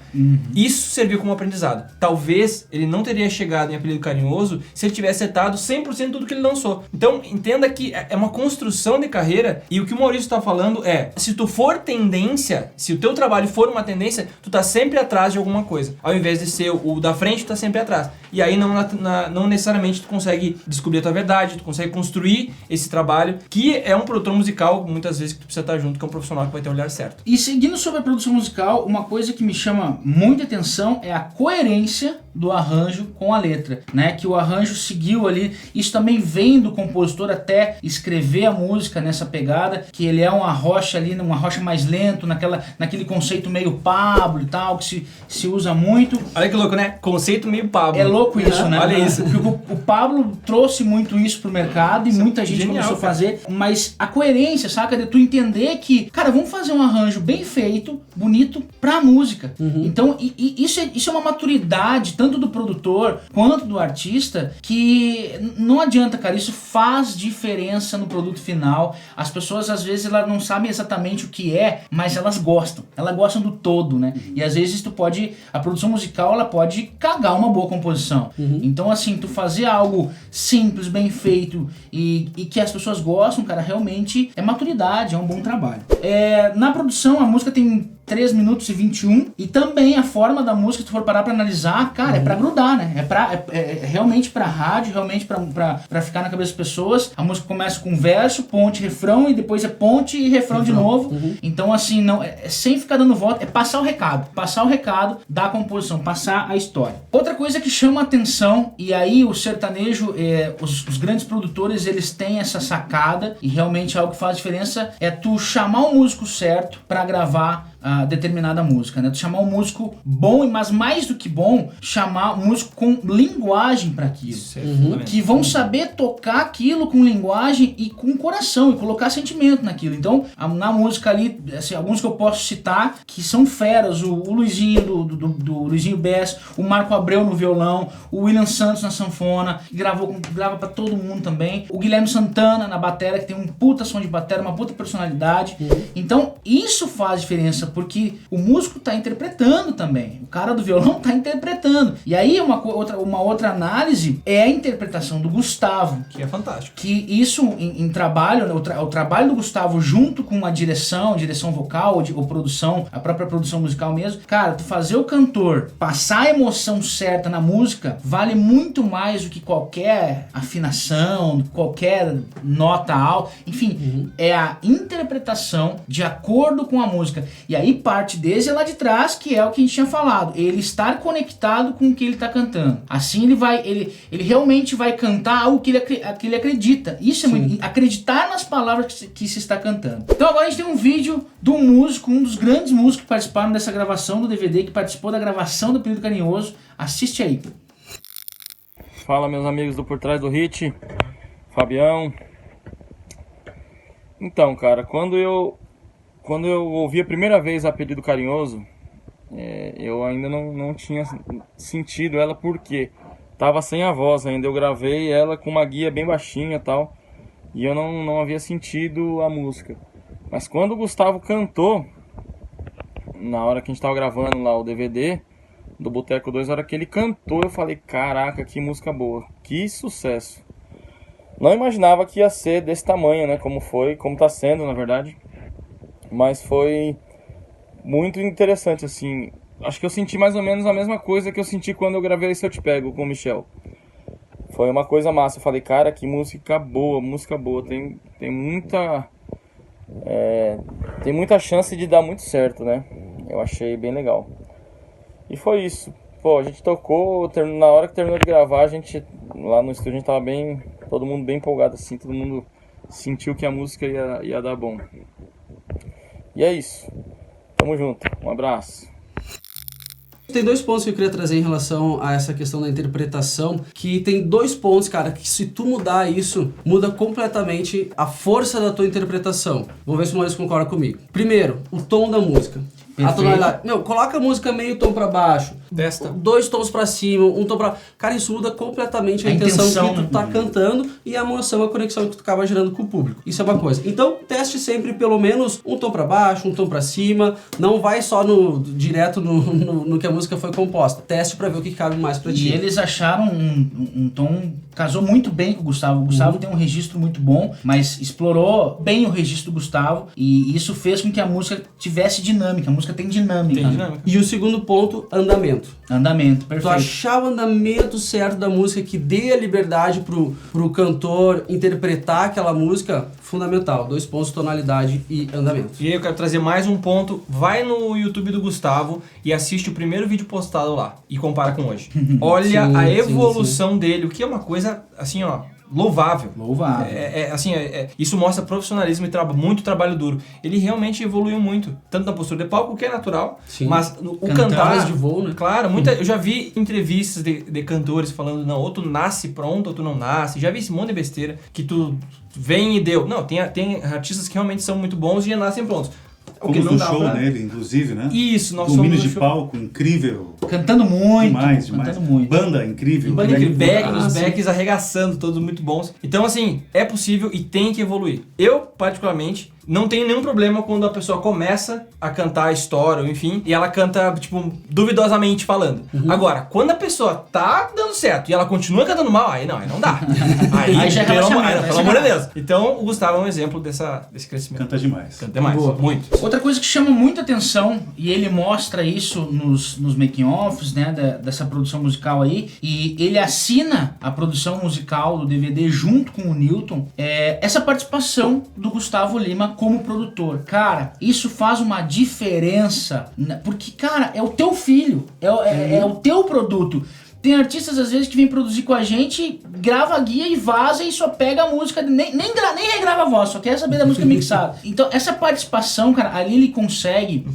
Isso serviu como aprendizado. Talvez ele não teria chegado em Apelido Carinhoso se ele tivesse acertado 100% de tudo que ele lançou. Então, entenda que é uma construção de carreira, e o que o Maurício está falando é, se tu for tendência, se o teu trabalho for uma tendência, tu tá sempre atrás de alguma coisa. Ao invés de ser o da frente, tu tá sempre atrás. E aí não necessariamente tu consegue descobrir a tua verdade, tu consegue construir esse trabalho, que é um produtor musical, muitas vezes, que tu precisa estar junto, que é um profissional que vai ter o olhar certo. E seguindo sobre a produção musical, uma coisa que me chama muita atenção é a coerência do arranjo com a letra, né? Que o arranjo seguiu ali, isso também vem do compositor até escrever a música nessa pegada, que ele é uma rocha ali, uma rocha mais lento, naquele conceito meio Pablo e tal, que se usa muito. Olha que louco, né? Conceito meio Pablo. É louco isso, né? Olha isso. Porque o Pablo trouxe muito isso pro mercado e muita gente genial, começou a cara. fazer, mas a coerência, saca? De tu entender que, cara, vamos fazer um arranjo bem feito, bonito, pra música. Então, isso é uma maturidade, tanto do produtor quanto do artista, que não adianta, cara, isso faz diferença no produto final. As pessoas, às vezes, elas não sabem exatamente o que é, mas elas gostam gostam do todo, né? E às vezes a produção musical, ela pode cagar uma boa composição. Então, assim, tu fazer algo simples, bem feito e que as pessoas gostam, cara, realmente é maturidade, é um bom trabalho. Na produção, a música tem 3 minutos e 21, e também a forma da música, se tu for parar pra analisar, cara, é pra grudar, né? É realmente pra rádio, realmente pra ficar na cabeça das pessoas. A música começa com verso, ponte, refrão, e depois é ponte e refrão de novo. Então, assim, não sem ficar dando volta, é passar o recado da composição, passar a história. Outra coisa que chama a atenção, e aí o sertanejo, os grandes produtores, eles têm essa sacada, e realmente é algo que faz diferença, é tu chamar o músico certo pra gravar a determinada música, né? Tu chamar um músico bom, mas mais do que bom, chamar um músico com linguagem para aquilo. Isso é fundamental. Que vão saber tocar aquilo com linguagem e com coração, e colocar sentimento naquilo. Então, na música ali, assim, alguns que eu posso citar, que são feras, o Luizinho do Luizinho Bess, o Marco Abreu no violão, o William Santos na sanfona, que grava pra todo mundo também, o Guilherme Santana na batera, que tem um puta som de batera, uma puta personalidade. Então, isso faz diferença, porque o músico tá interpretando também, o cara do violão tá interpretando. E aí uma outra análise é a interpretação do Gustavo, Que é fantástico. que isso em trabalho, né, o trabalho do Gustavo junto com a direção vocal ou produção, a própria produção musical mesmo, cara, tu fazer o cantor passar a emoção certa na música vale muito mais do que qualquer afinação, qualquer nota alta, enfim, é a interpretação de acordo com a música. E aí parte desde lá de trás, que é o que a gente tinha falado, ele estar conectado com o que ele está cantando. Assim ele realmente vai cantar algo que ele acredita. Isso é muito, acreditar nas palavras que se está cantando. Então agora a gente tem um vídeo de um músico, um dos grandes músicos que participaram dessa gravação do DVD, que participou da gravação do Apelido Carinhoso. Assiste aí. Fala, meus amigos do Por Trás do Hit, Fabião. Então, cara, quando eu ouvi a primeira vez Apelido Carinhoso, eu ainda não tinha sentido ela, porque tava sem a voz ainda. Eu gravei ela com uma guia bem baixinha e tal, e eu não havia sentido a música. Mas quando o Gustavo cantou, na hora que a gente tava gravando lá o DVD do Boteco 2, na hora que ele cantou, eu falei, caraca, que música boa, que sucesso. Não imaginava que ia ser desse tamanho, né, como tá sendo, na verdade. Mas foi muito interessante, assim. Acho que eu senti mais ou menos a mesma coisa que eu senti quando eu gravei Se Eu Te Pego com o Michel. Foi uma coisa massa. Eu falei, cara, que música boa. Tem muita chance de dar muito certo, né? Eu achei bem legal. E foi isso. Pô, a gente tocou, na hora que terminou de gravar, a gente, lá no estúdio, a gente tava bem, todo mundo bem empolgado assim, todo mundo sentiu que a música ia dar bom. E é isso. Tamo junto. Um abraço. Tem 2 pontos que eu queria trazer em relação a essa questão da interpretação, que tem 2 pontos, cara, que se tu mudar isso, muda completamente a força da tua interpretação. Vamos ver se o Maurício concorda comigo. Primeiro, o tom da música. A tonalidade. Meu, coloca a música meio tom pra baixo. Testa. 2 tons pra cima, 1 tom pra... Cara, isso muda completamente a intenção que tu tá cantando e a emoção, a conexão que tu acaba gerando com o público. Isso é uma coisa. Então, teste sempre pelo menos 1 tom pra baixo, 1 tom pra cima. Não vai só direto no que a música foi composta. Teste pra ver o que cabe mais pra ti. E eles acharam um tom... Casou muito bem com o Gustavo. O Gustavo tem um registro muito bom, mas explorou bem o registro do Gustavo. E isso fez com que a música tivesse dinâmica. A música tem dinâmica. E o segundo ponto, andamento. Andamento, perfeito. Tu achar o andamento certo da música que dê a liberdade pro cantor interpretar aquela música, fundamental. 2 pontos, tonalidade e andamento. E aí eu quero trazer mais um ponto. Vai no YouTube do Gustavo e assiste o primeiro vídeo postado lá e compara com hoje. Olha a evolução dele, o que é uma coisa assim, ó, louvável. Isso mostra profissionalismo e muito trabalho duro. Ele realmente evoluiu muito, tanto na postura de palco, que é natural, mas o cantar de voo, né? Claro, eu já vi entrevistas de cantores falando, não, ou tu nasce pronto ou tu não nasce. Já vi esse monte de besteira que tu vem e deu. Não, tem artistas que realmente são muito bons e já nascem prontos. Fomos no show nele, inclusive, né? Isso, nós domínio somos de palco, incrível. Cantando muito. Demais. Cantando muito. Banda incrível. Os backs arregaçando, todos muito bons. Então, assim, é possível e tem que evoluir. Eu, particularmente, não tenho nenhum problema quando a pessoa começa a cantar a história, ou enfim, e ela canta, tipo, duvidosamente falando. Agora, quando a pessoa tá dando certo e ela continua cantando mal, aí não dá. Aí já pelo amor de Deus. Então, o Gustavo é um exemplo desse crescimento. Canta demais. Canta demais, muito. Outra coisa que chama muita atenção, e ele mostra isso nos making-offs, né, dessa produção musical aí, e ele assina a produção musical do DVD junto com o Newton, essa participação do Gustavo Lima como produtor. Cara, isso faz uma diferença, porque, cara, é o teu filho, é o teu produto. Tem artistas, às vezes, que vêm produzir com a gente, grava a guia e vaza e só pega a música, nem regrava a voz, só quer saber da música mixada. Então, essa participação, cara, ali ele consegue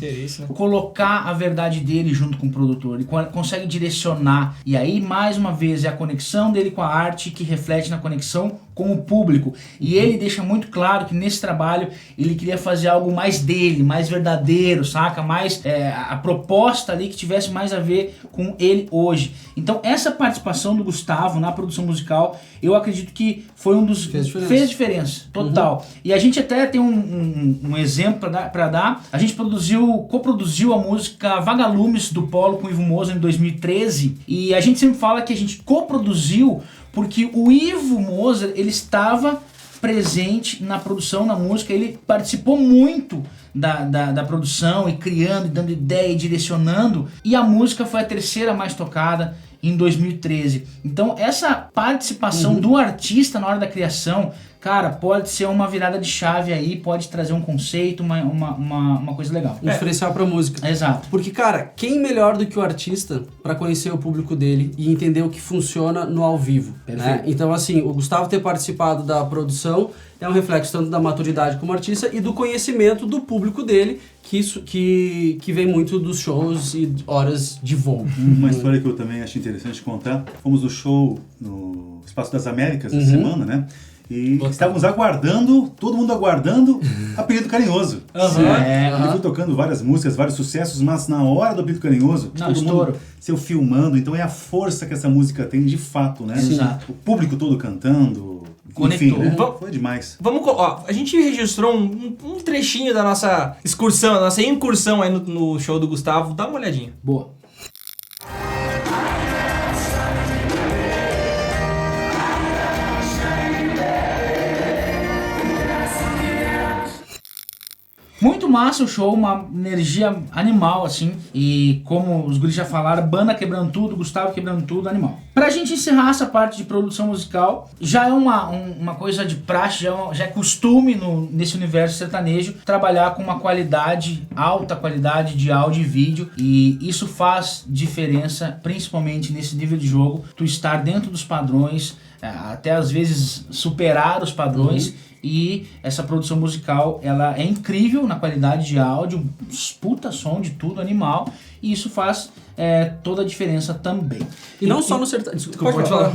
colocar a verdade dele junto com o produtor, ele consegue direcionar. E aí, mais uma vez, é a conexão dele com a arte que reflete na conexão com o público. E ele deixa muito claro que nesse trabalho ele queria fazer algo mais dele, mais verdadeiro, saca? Mais a proposta ali que tivesse mais a ver com ele hoje. Então essa participação do Gustavo na produção musical, eu acredito que foi um dos... Fez diferença, total. E a gente até tem um exemplo pra dar. A gente coproduziu a música Vagalumes do Polo com o Ivo Moza em 2013. E a gente sempre fala que a gente coproduziu porque o Ivo Moza, ele estava presente na produção, na música, ele participou muito da produção e criando, e dando ideia e direcionando, e a música foi a 3ª mais tocada em 2013. Então essa participação do artista na hora da criação, cara, pode ser uma virada de chave aí, pode trazer um conceito, uma coisa legal. Um diferencial pra música. Exato. Porque, cara, quem melhor do que o artista pra conhecer o público dele e entender o que funciona no ao vivo, né? Então, assim, o Gustavo ter participado da produção é um reflexo tanto da maturidade como artista e do conhecimento do público dele, que vem muito dos shows e horas de voo. Uma história que eu também acho interessante contar. Fomos no show no Espaço das Américas essa semana, né? E estávamos aguardando, todo mundo aguardando Apelido Carinhoso. Ele foi tocando várias músicas, vários sucessos, mas na hora do Apelido Carinhoso, todo mundo se filmando. Então é a força que essa música tem de fato, né? Exato. O público todo cantando. Conectou. Enfim, né? Foi demais. A gente registrou um trechinho da nossa excursão, da nossa incursão aí no show do Gustavo. Dá uma olhadinha. Boa. Muito massa o show, uma energia animal, assim. E como os guris já falaram, banda quebrando tudo, Gustavo quebrando tudo, animal. Pra gente encerrar essa parte de produção musical, já é uma coisa de praxe, já é costume nesse universo sertanejo trabalhar com uma qualidade, alta qualidade de áudio e vídeo. E isso faz diferença, principalmente nesse nível de jogo, tu estar dentro dos padrões, até às vezes superar os padrões. E essa produção musical, ela é incrível na qualidade de áudio, puta som de tudo, animal, e isso faz toda a diferença também. E não só no sertanejo. Pode falar.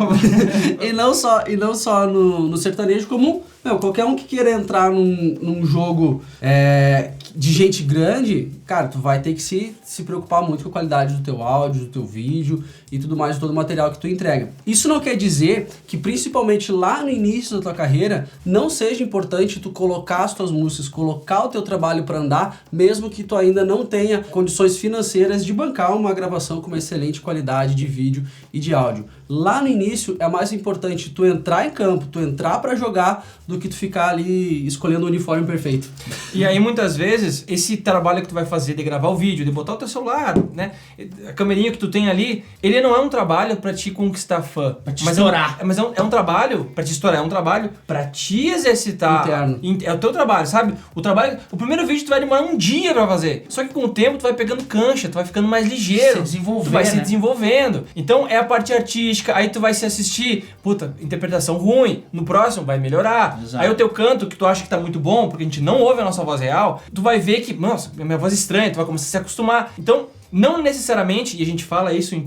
e não só no sertanejo, como qualquer um que queira entrar num jogo de gente grande, cara, tu vai ter que se preocupar muito com a qualidade do teu áudio, do teu vídeo e tudo mais, de todo o material que tu entrega. Isso não quer dizer que, principalmente lá no início da tua carreira, não seja importante tu colocar as tuas músicas, colocar o teu trabalho para andar, mesmo que tu ainda não tenha condições financeiras de bancar uma gravação com uma excelente qualidade de vídeo e de áudio. Lá no início é mais importante tu entrar em campo, tu entrar para jogar, do que tu ficar ali escolhendo o uniforme perfeito. E aí muitas vezes esse trabalho que tu vai fazer de gravar o vídeo, de botar o teu celular, né, a câmerinha que tu tem ali, ele não é um trabalho para te conquistar fã, pra te estourar. Mas é um trabalho para te estourar, é um trabalho para te exercitar interno. É o teu trabalho, sabe? O primeiro vídeo tu vai demorar um dia para fazer. Só que com o tempo tu vai pegando cancha, tu vai ficando mais ligeiro, tu vai se desenvolvendo. Então é a parte artística, aí tu vai se assistir, interpretação ruim, no próximo vai melhorar. Exato. Aí o teu canto, que tu acha que tá muito bom, porque a gente não ouve a nossa voz real, tu vai ver que, nossa, minha voz é estranha, tu vai começar a se acostumar. Então, não necessariamente, e a gente fala isso em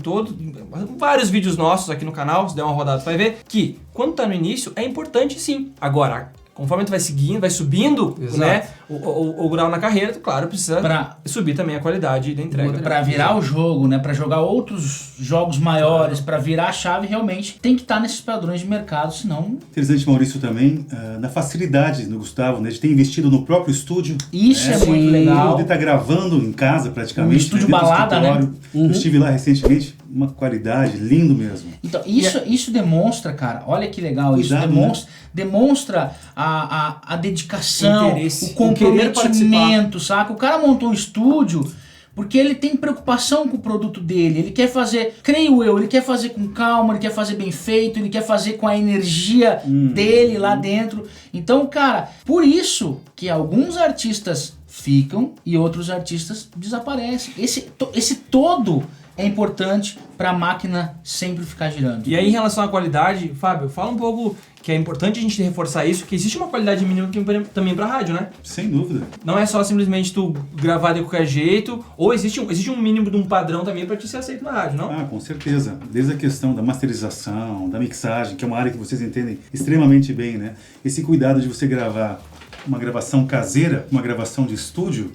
vários vídeos nossos aqui no canal, se der uma rodada tu vai ver, que quando tá no início é importante sim. Agora, conforme tu vai seguindo, vai subindo, né, o grau na carreira, tu, claro, precisa subir também a qualidade da entrega. Pra virar o jogo, né, pra jogar outros jogos maiores, pra virar a chave, realmente tem que estar nesses padrões de mercado, senão... Interessante, Maurício, também, na facilidade do Gustavo, né, de ter investido no próprio estúdio. Isso é muito legal. De estar gravando em casa, praticamente. Um estúdio balada, né? Eu estive lá recentemente, uma qualidade, lindo mesmo. Então, isso demonstra, cara, olha que legal, Cuidado, isso demonstra a dedicação, interesse, o comprometimento, saca? O cara montou um estúdio porque ele tem preocupação com o produto dele, ele quer fazer, creio eu, ele quer fazer com calma, ele quer fazer bem feito, ele quer fazer com a energia dele lá dentro. Então, cara, por isso que alguns artistas ficam e outros artistas desaparecem. Esse todo é importante para a máquina sempre ficar girando. E aí, em relação à qualidade, Fábio, fala um pouco que é importante a gente reforçar isso, que existe uma qualidade mínima também pra rádio, né? Sem dúvida. Não é só simplesmente tu gravar de qualquer jeito, ou existe um mínimo de um padrão também pra te ser aceito na rádio, não? Ah, com certeza. Desde a questão da masterização, da mixagem, que é uma área que vocês entendem extremamente bem, né? Esse cuidado de você gravar uma gravação caseira, uma gravação de estúdio,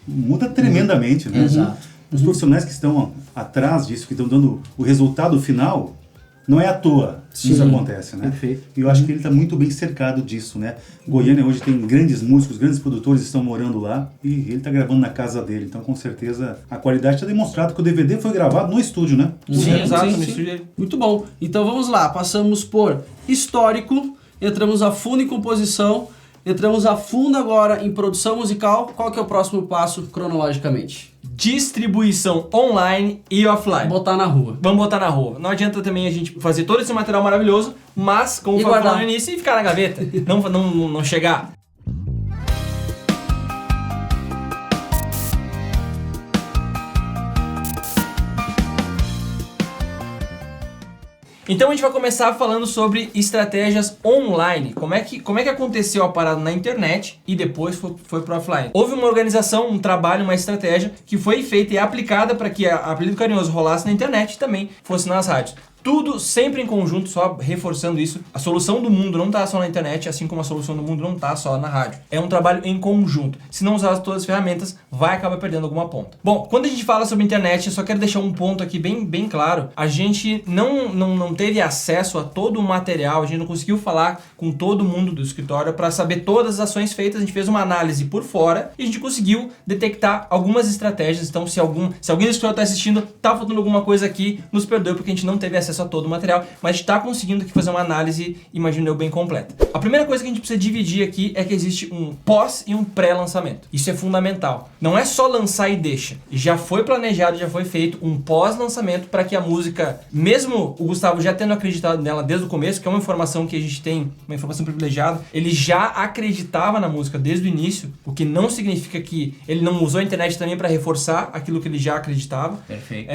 muda tremendamente, né? Exato. Os profissionais que estão atrás disso, que estão dando o resultado final, não é à toa que isso acontece, né? Perfeito. E eu acho que ele está muito bem cercado disso, né? Goiânia hoje tem grandes músicos, grandes produtores que estão morando lá e ele está gravando na casa dele. Então, com certeza, a qualidade está demonstrada que o DVD foi gravado no estúdio, né? Sim, exato. No sim. estúdio. Muito bom. Então vamos lá, passamos por histórico, entramos a fundo em composição, entramos a fundo agora em produção musical. Qual que é o próximo passo cronologicamente? Distribuição online e offline. Botar na rua. Vamos botar na rua. Não adianta também a gente fazer todo esse material maravilhoso, mas, como foi falado no início, e ficar na gaveta. não chegar. Então a gente vai começar falando sobre estratégias online. Como é que aconteceu a parada na internet e depois foi pro offline? Houve uma organização, um trabalho, uma estratégia que foi feita e aplicada para que a Apelido Carinhoso rolasse na internet e também fosse nas rádios. Tudo sempre em conjunto, só reforçando isso. A solução do mundo não está só na internet, assim como a solução do mundo não está só na rádio. É um trabalho em conjunto. Se não usar todas as ferramentas, vai acabar perdendo alguma ponta. Bom, quando a gente fala sobre internet, eu só quero deixar um ponto aqui bem claro. A gente não teve acesso a todo o material, a gente não conseguiu falar com todo mundo do escritório para saber todas as ações feitas. A gente fez uma análise por fora e a gente conseguiu detectar algumas estratégias. Então, se alguém do escritório está assistindo, tá faltando alguma coisa aqui, nos perdoe porque a gente não teve acesso acesso a todo o material, mas a gente tá conseguindo aqui fazer uma análise, imagino eu, bem completa. A primeira coisa que a gente precisa dividir aqui é que existe um pós e um pré-lançamento. Isso é fundamental. Não é só lançar e deixa. Já foi planejado, já foi feito um pós-lançamento para que a música, mesmo o Gustavo já tendo acreditado nela desde o começo, que é uma informação que a gente tem, uma informação privilegiada, ele já acreditava na música desde o início, o que não significa que ele não usou a internet também para reforçar aquilo que ele já acreditava. Perfeito.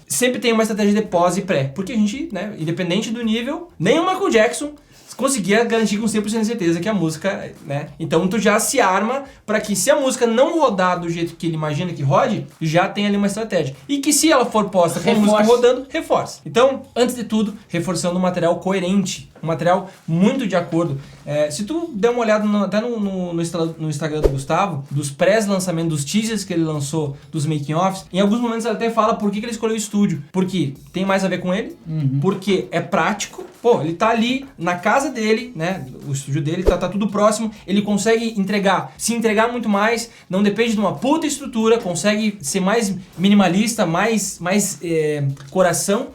Sempre tem uma estratégia de pós e pré, porque a gente, né, independente do nível, nem o Michael Jackson conseguia garantir com 100% de certeza que a música, né? Então tu já se arma para que se a música não rodar do jeito que ele imagina que rode, já tem ali uma estratégia. E que se ela for posta com a música rodando, reforça. Então, antes de tudo, reforçando um material coerente, um material muito de acordo. Se tu der uma olhada até no Instagram do Gustavo, dos pré-lançamentos, dos teasers que ele lançou, dos making-offs, em alguns momentos ele até fala por que ele escolheu o estúdio. Porque tem mais a ver com ele, porque é prático. Pô, ele tá ali na casa dele, né? O estúdio dele tá tudo próximo. Ele consegue se entregar muito mais. Não depende de uma puta estrutura. Consegue ser mais minimalista, mais coração.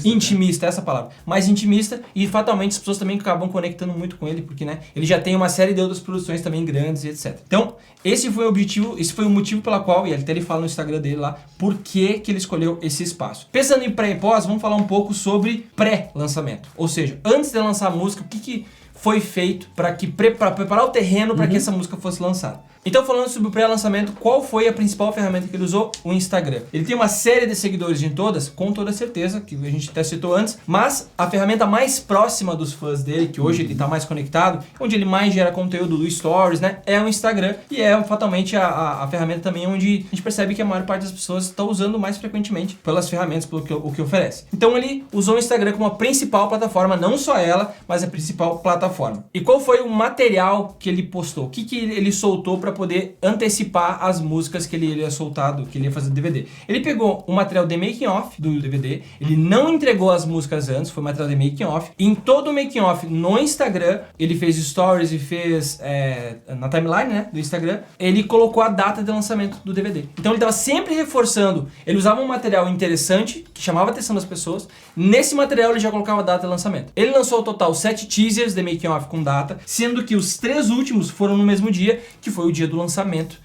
Intimista, essa palavra. Mais intimista. E fatalmente as pessoas também acabam conectando muito com ele. Porque, né? Ele já tem uma série de outras produções também grandes e etc. Então, esse foi o objetivo. Esse foi o motivo pela qual, e até ele fala no Instagram dele lá, por que ele escolheu esse espaço. Pensando em pré e pós, vamos falar um pouco sobre pré-lançamento. Ou seja, antes de lançar a música, o que foi feito para preparar o terreno para que essa música fosse lançada. Então, falando sobre o pré-lançamento, qual foi a principal ferramenta que ele usou? O Instagram. Ele tem uma série de seguidores em todas, com toda certeza, que a gente até citou antes, mas a ferramenta mais próxima dos fãs dele, que hoje ele está mais conectado, onde ele mais gera conteúdo do Stories, né, é o Instagram, e é fatalmente a ferramenta também onde a gente percebe que a maior parte das pessoas está usando mais frequentemente pelas ferramentas, pelo que oferece. Então, ele usou o Instagram como a principal plataforma, não só ela, mas a principal plataforma. E qual foi o material que ele postou? O que ele soltou para poder antecipar as músicas que ele ia soltar, que ele ia fazer do DVD. Ele pegou o material de making off do DVD, ele não entregou as músicas antes, foi material de making off. Em todo o making off no Instagram, ele fez stories e fez na timeline, né, do Instagram, ele colocou a data de lançamento do DVD. Então ele estava sempre reforçando, ele usava um material interessante, que chamava a atenção das pessoas, nesse material ele já colocava a data de lançamento. Ele lançou ao total 7 teasers de making off com data, sendo que os 3 últimos foram no mesmo dia, que foi o dia do lançamento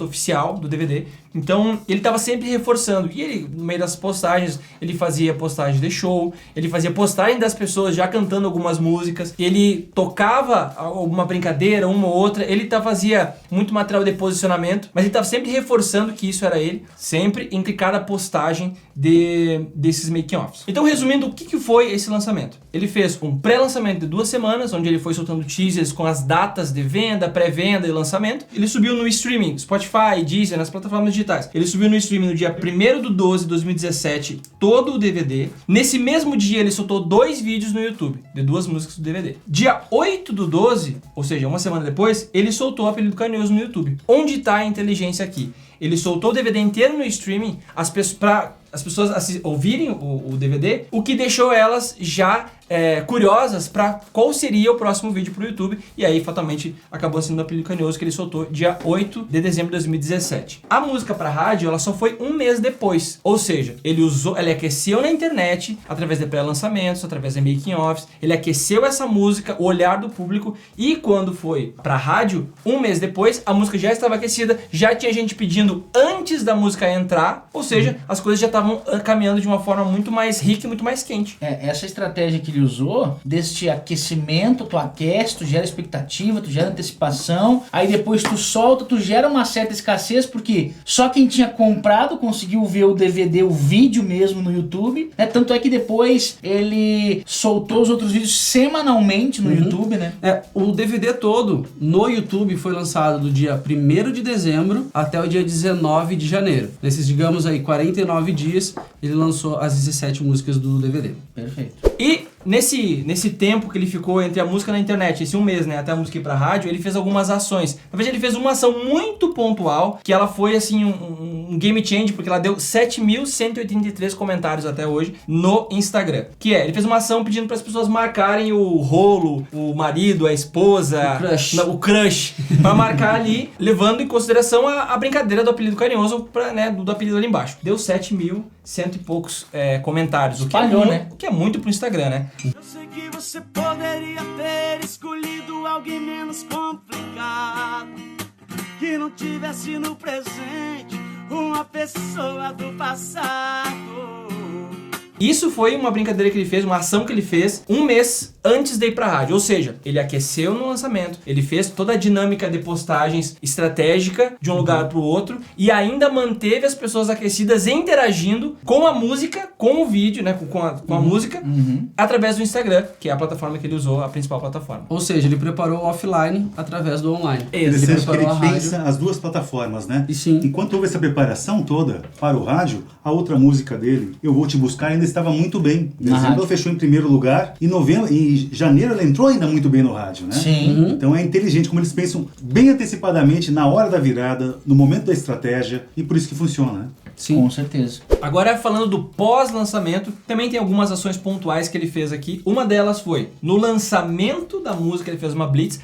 oficial do DVD. Então ele estava sempre reforçando, e ele, no meio das postagens, ele fazia postagem de show, ele fazia postagem das pessoas já cantando algumas músicas, ele tocava alguma brincadeira, uma ou outra, ele fazia muito material de posicionamento, mas ele estava sempre reforçando que isso era ele, sempre entre cada postagem desses making-offs. Então, resumindo, o que foi esse lançamento? Ele fez um pré-lançamento de 2 semanas, onde ele foi soltando teasers com as datas de venda, pré-venda e lançamento. Ele subiu no streaming, Spotify, Deezer, nas plataformas digitais. Ele subiu no streaming no dia 1º de 2017, todo o DVD. Nesse mesmo dia, ele soltou 2 vídeos no YouTube, de 2 músicas do DVD. Dia 8/12, ou seja, uma semana depois, ele soltou Apelido Carinhoso no YouTube. Onde está a inteligência aqui? Ele soltou o DVD inteiro no streaming, para as pessoas ouvirem o DVD, o que deixou elas já curiosas para qual seria o próximo vídeo pro YouTube, e aí fatalmente acabou sendo o Apelido Carinhoso, que ele soltou dia 8 de dezembro de 2017. A música para rádio, ela só foi um mês depois, ou seja, ele aqueceu na internet, através de pré-lançamentos, através de making-offs, ele aqueceu essa música, o olhar do público, e quando foi para rádio, um mês depois, a música já estava aquecida, já tinha gente pedindo antes da música entrar, ou seja, as coisas já estavam caminhando de uma forma muito mais rica e muito mais quente. Essa estratégia que ele usou, deste aquecimento, tu aquece, tu gera expectativa, tu gera antecipação, aí depois tu solta, tu gera uma certa escassez, porque só quem tinha comprado conseguiu ver o DVD, o vídeo mesmo no YouTube, né? Tanto é que depois ele soltou os outros vídeos semanalmente no YouTube, né? O DVD todo no YouTube foi lançado do dia 1º de dezembro até o dia 19 de janeiro. Nesses, digamos aí, 49 dias, ele lançou as 17 músicas do DVD. Perfeito. E Nesse tempo que ele ficou entre a música na internet, esse um mês, né, até a música ir pra rádio, ele fez algumas ações. Na verdade, ele fez uma ação muito pontual, que ela foi, assim, um game change, porque ela deu 7.183 comentários até hoje no Instagram. Que é, ele fez uma ação pedindo para as pessoas marcarem o rolo, o marido, a esposa, o crush, para marcar ali, levando em consideração a brincadeira do apelido carinhoso, né, do apelido ali embaixo. Deu 7.100 e poucos comentários. Espalhou, né? O que é muito pro Instagram, né? Eu sei que você poderia ter escolhido alguém menos complicado, que não tivesse no presente uma pessoa do passado. Isso foi uma brincadeira que ele fez, uma ação que ele fez um mês antes de ir pra rádio. Ou seja, ele aqueceu no lançamento, ele fez toda a dinâmica de postagens estratégica de um lugar pro outro e ainda manteve as pessoas aquecidas e interagindo com a música, com o vídeo, né, com a música, através do Instagram, que é a plataforma que ele usou, a principal plataforma. Ou seja, ele preparou o offline através do online. Ele preparou a rádio. pensa as duas plataformas, né? E sim. Enquanto houve essa preparação toda para o rádio, a outra música dele, Eu Vou Te Buscar, ainda estava muito bem. Dezembro ela fechou em primeiro lugar e em janeiro ela entrou ainda muito bem no rádio, né? Sim. Então é inteligente como eles pensam bem antecipadamente na hora da virada, no momento da estratégia, e por isso que funciona, né? Sim. Com certeza. Agora, falando do pós-lançamento, também tem algumas ações pontuais que ele fez aqui. Uma delas foi, no lançamento da música, ele fez uma blitz.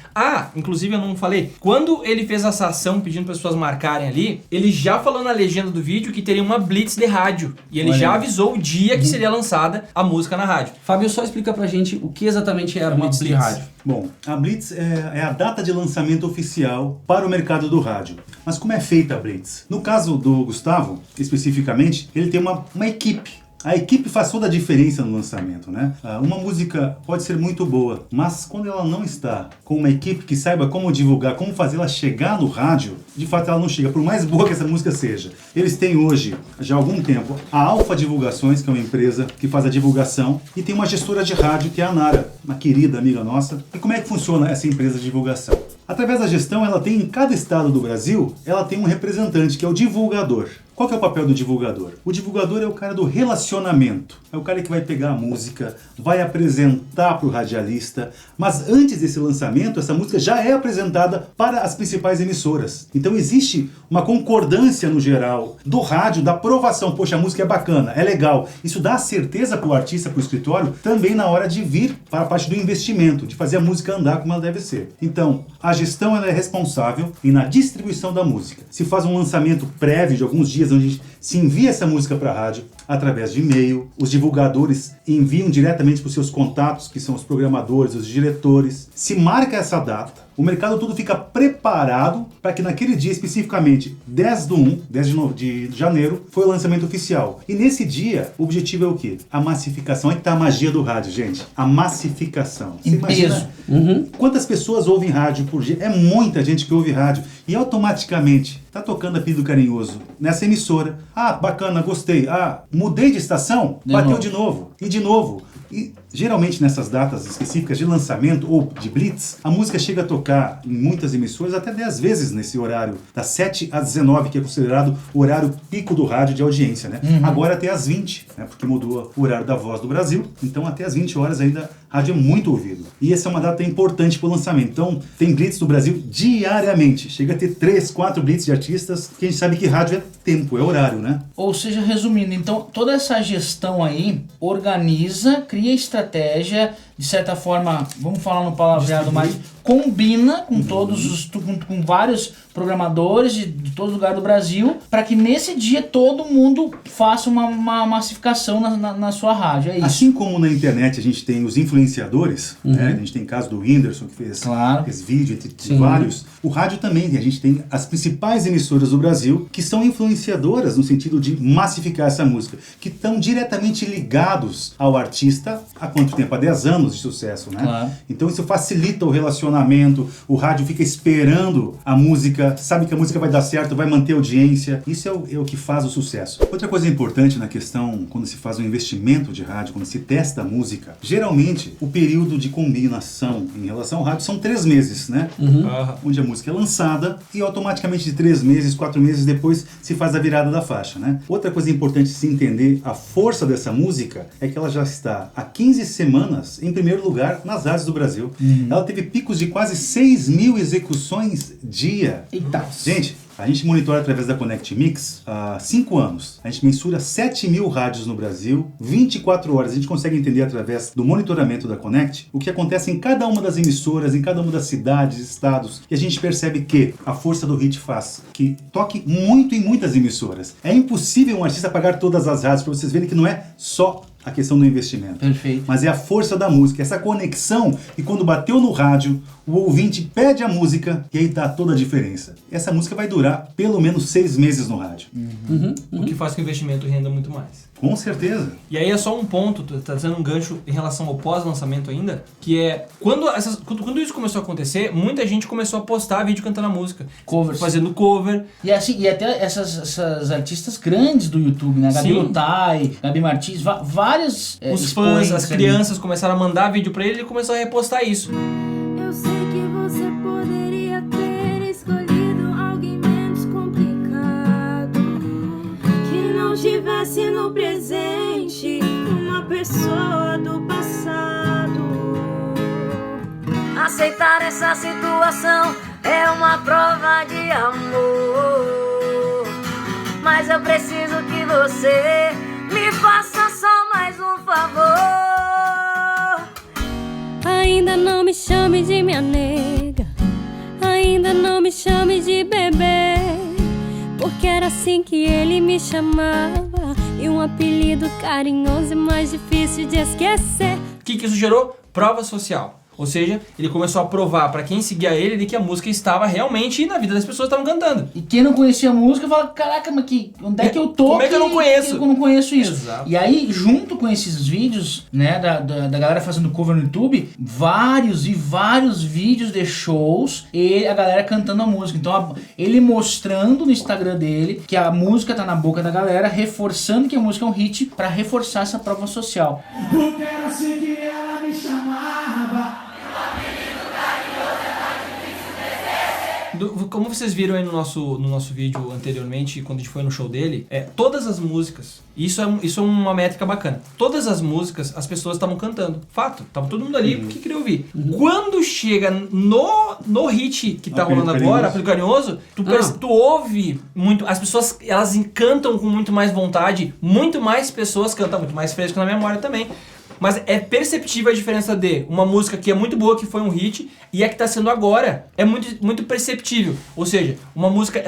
Inclusive eu não falei, quando ele fez essa ação pedindo para as pessoas marcarem ali, ele já falou na legenda do vídeo que teria uma blitz de rádio. E ele já avisou o dia que seria lançada a música na rádio. Fábio, só explica pra gente o que exatamente é a blitz de rádio. Bom, a Blitz é a data de lançamento oficial para o mercado do rádio. Mas como é feita a Blitz? No caso do Gustavo, especificamente, ele tem uma equipe. A equipe faz toda a diferença no lançamento, né? Uma música pode ser muito boa, mas quando ela não está com uma equipe que saiba como divulgar, como fazer ela chegar no rádio, de fato ela não chega, por mais boa que essa música seja. Eles têm hoje, já há algum tempo, a Alfa Divulgações, que é uma empresa que faz a divulgação, e tem uma gestora de rádio, que é a Nara, uma querida amiga nossa. E como é que funciona essa empresa de divulgação? Através da gestão, ela tem em cada estado do Brasil, ela tem um representante, que é o divulgador. Qual que é o papel do divulgador? O divulgador é o cara do relacionamento. É o cara que vai pegar a música, vai apresentar para o radialista, mas antes desse lançamento, essa música já é apresentada para as principais emissoras. Então existe uma concordância no geral do rádio, da aprovação. Poxa, a música é bacana, é legal. Isso dá certeza para o artista, para o escritório, também na hora de vir para a parte do investimento, de fazer a música andar como ela deve ser. Então, a gestão ela é responsável na distribuição da música. Se faz um lançamento prévio de alguns dias, onde a gente se envia essa música para a rádio através de e-mail, os divulgadores enviam diretamente para os seus contatos, que são os programadores, os diretores, se marca essa data, o mercado todo fica preparado para que naquele dia, especificamente 10 de janeiro, foi o lançamento oficial. E nesse dia, o objetivo é o quê? A massificação. Aí que tá a magia do rádio, gente. A massificação. Você imagina quantas pessoas ouvem rádio por dia? É muita gente que ouve rádio. E automaticamente, tá tocando apelido carinhoso nessa emissora. Bacana, gostei. Mudei de estação, bateu de novo. E de novo. E geralmente nessas datas específicas de lançamento ou de blitz, a música chega a tocar em muitas emissoras até 10 vezes nesse horário, das 7 às 19, que é considerado o horário pico do rádio de audiência, né? Agora até às 20, né? Porque mudou o horário da Voz do Brasil, então até às 20 horas ainda rádio é muito ouvido. E essa é uma data importante para o lançamento. Então tem blitz no Brasil diariamente, chega a ter 3, 4 blitz de artistas, que a gente sabe que rádio é tempo, é horário, né? Ou seja, resumindo, então toda essa gestão aí organiza, cria estratégia, de certa forma, vamos falar no palavreado mais, combina com com vários programadores de todo lugar do Brasil, para que nesse dia todo mundo faça uma massificação na sua rádio, é isso. Assim como na internet a gente tem os influenciadores, né? A gente tem o caso do Whindersson, que fez vídeo, entre vários. O rádio também, a gente tem as principais emissoras do Brasil, que são influenciadoras no sentido de massificar essa música, que estão diretamente ligados ao artista há quanto tempo? Há 10 anos de sucesso, né? Claro. Então isso facilita o relacionamento posicionamento, o rádio fica esperando a música, sabe que a música vai dar certo, vai manter a audiência. Isso é o que faz o sucesso. Outra coisa importante na questão, quando se faz um investimento de rádio, quando se testa a música, geralmente o período de combinação em relação ao rádio são 3 meses, né? Onde a música é lançada e automaticamente de 3 meses, 4 meses depois se faz a virada da faixa, né? Outra coisa importante de se entender a força dessa música é que ela já está há 15 semanas em primeiro lugar nas rádios do Brasil. Ela teve picos de quase 6.000 execuções dia. Eita. Gente, a gente monitora através da Connect Mix há 5 anos. A gente mensura 7.000 rádios no Brasil, 24 horas. A gente consegue entender através do monitoramento da Connect o que acontece em cada uma das emissoras, em cada uma das cidades, estados. E a gente percebe que a força do hit faz que toque muito em muitas emissoras. É impossível um artista pagar todas as rádios, para vocês verem que não é só a questão do investimento. Perfeito. Mas é a força da música, essa conexão, e quando bateu no rádio, o ouvinte pede a música e aí dá toda a diferença. Essa música vai durar pelo menos 6 meses no rádio. O que faz que o investimento renda muito mais. Com certeza. E aí é só um ponto, tá trazendo um gancho em relação ao pós-lançamento ainda, que é, quando isso começou a acontecer, muita gente começou a postar vídeo cantando a música. Covers. Fazendo cover. E assim, e até essas artistas grandes do YouTube, né? Gabi Sim. Lutai, Gabi Martins, vários Os fãs, expoentes as ali. crianças começaram a mandar vídeo pra ele e ele começou a repostar isso. Eu sei que você poderia ter escolhido alguém menos complicado, que não tivesse no presente uma pessoa do passado. Aceitar essa situação é uma prova de amor, mas eu preciso que você me faça só mais um favor. Ainda não me chame de minha nega, ainda não me chame de bebê, porque era assim que ele me chamava, e um apelido carinhoso é mais difícil de esquecer. O que isso gerou? Prova social. Ou seja, ele começou a provar pra quem seguia ele de que a música estava realmente na vida das pessoas que estavam cantando. E quem não conhecia a música fala, caraca, mas onde é que eu tô? Como é que eu não conheço? Eu não conheço isso. Exato. E aí, junto com esses vídeos, né, da galera fazendo cover no YouTube, vários vídeos de shows e a galera cantando a música. Então, ele mostrando no Instagram dele que a música tá na boca da galera, reforçando que a música é um hit pra reforçar essa prova social. Porque era assim que ela me chamava. Como vocês viram aí no nosso vídeo anteriormente, quando a gente foi no show dele, todas as músicas, isso é uma métrica bacana, todas as músicas as pessoas estavam cantando, fato, tava todo mundo ali porque queria ouvir. Quando chega no hit que tá rolando agora, Apelido Carinhoso, tu ouve muito, as pessoas elas encantam com muito mais vontade, muito mais pessoas cantam, muito mais fresco na memória também. Mas é perceptível a diferença de uma música que é muito boa, que foi um hit, e a que está sendo agora. É muito, muito perceptível. Ou seja, uma música,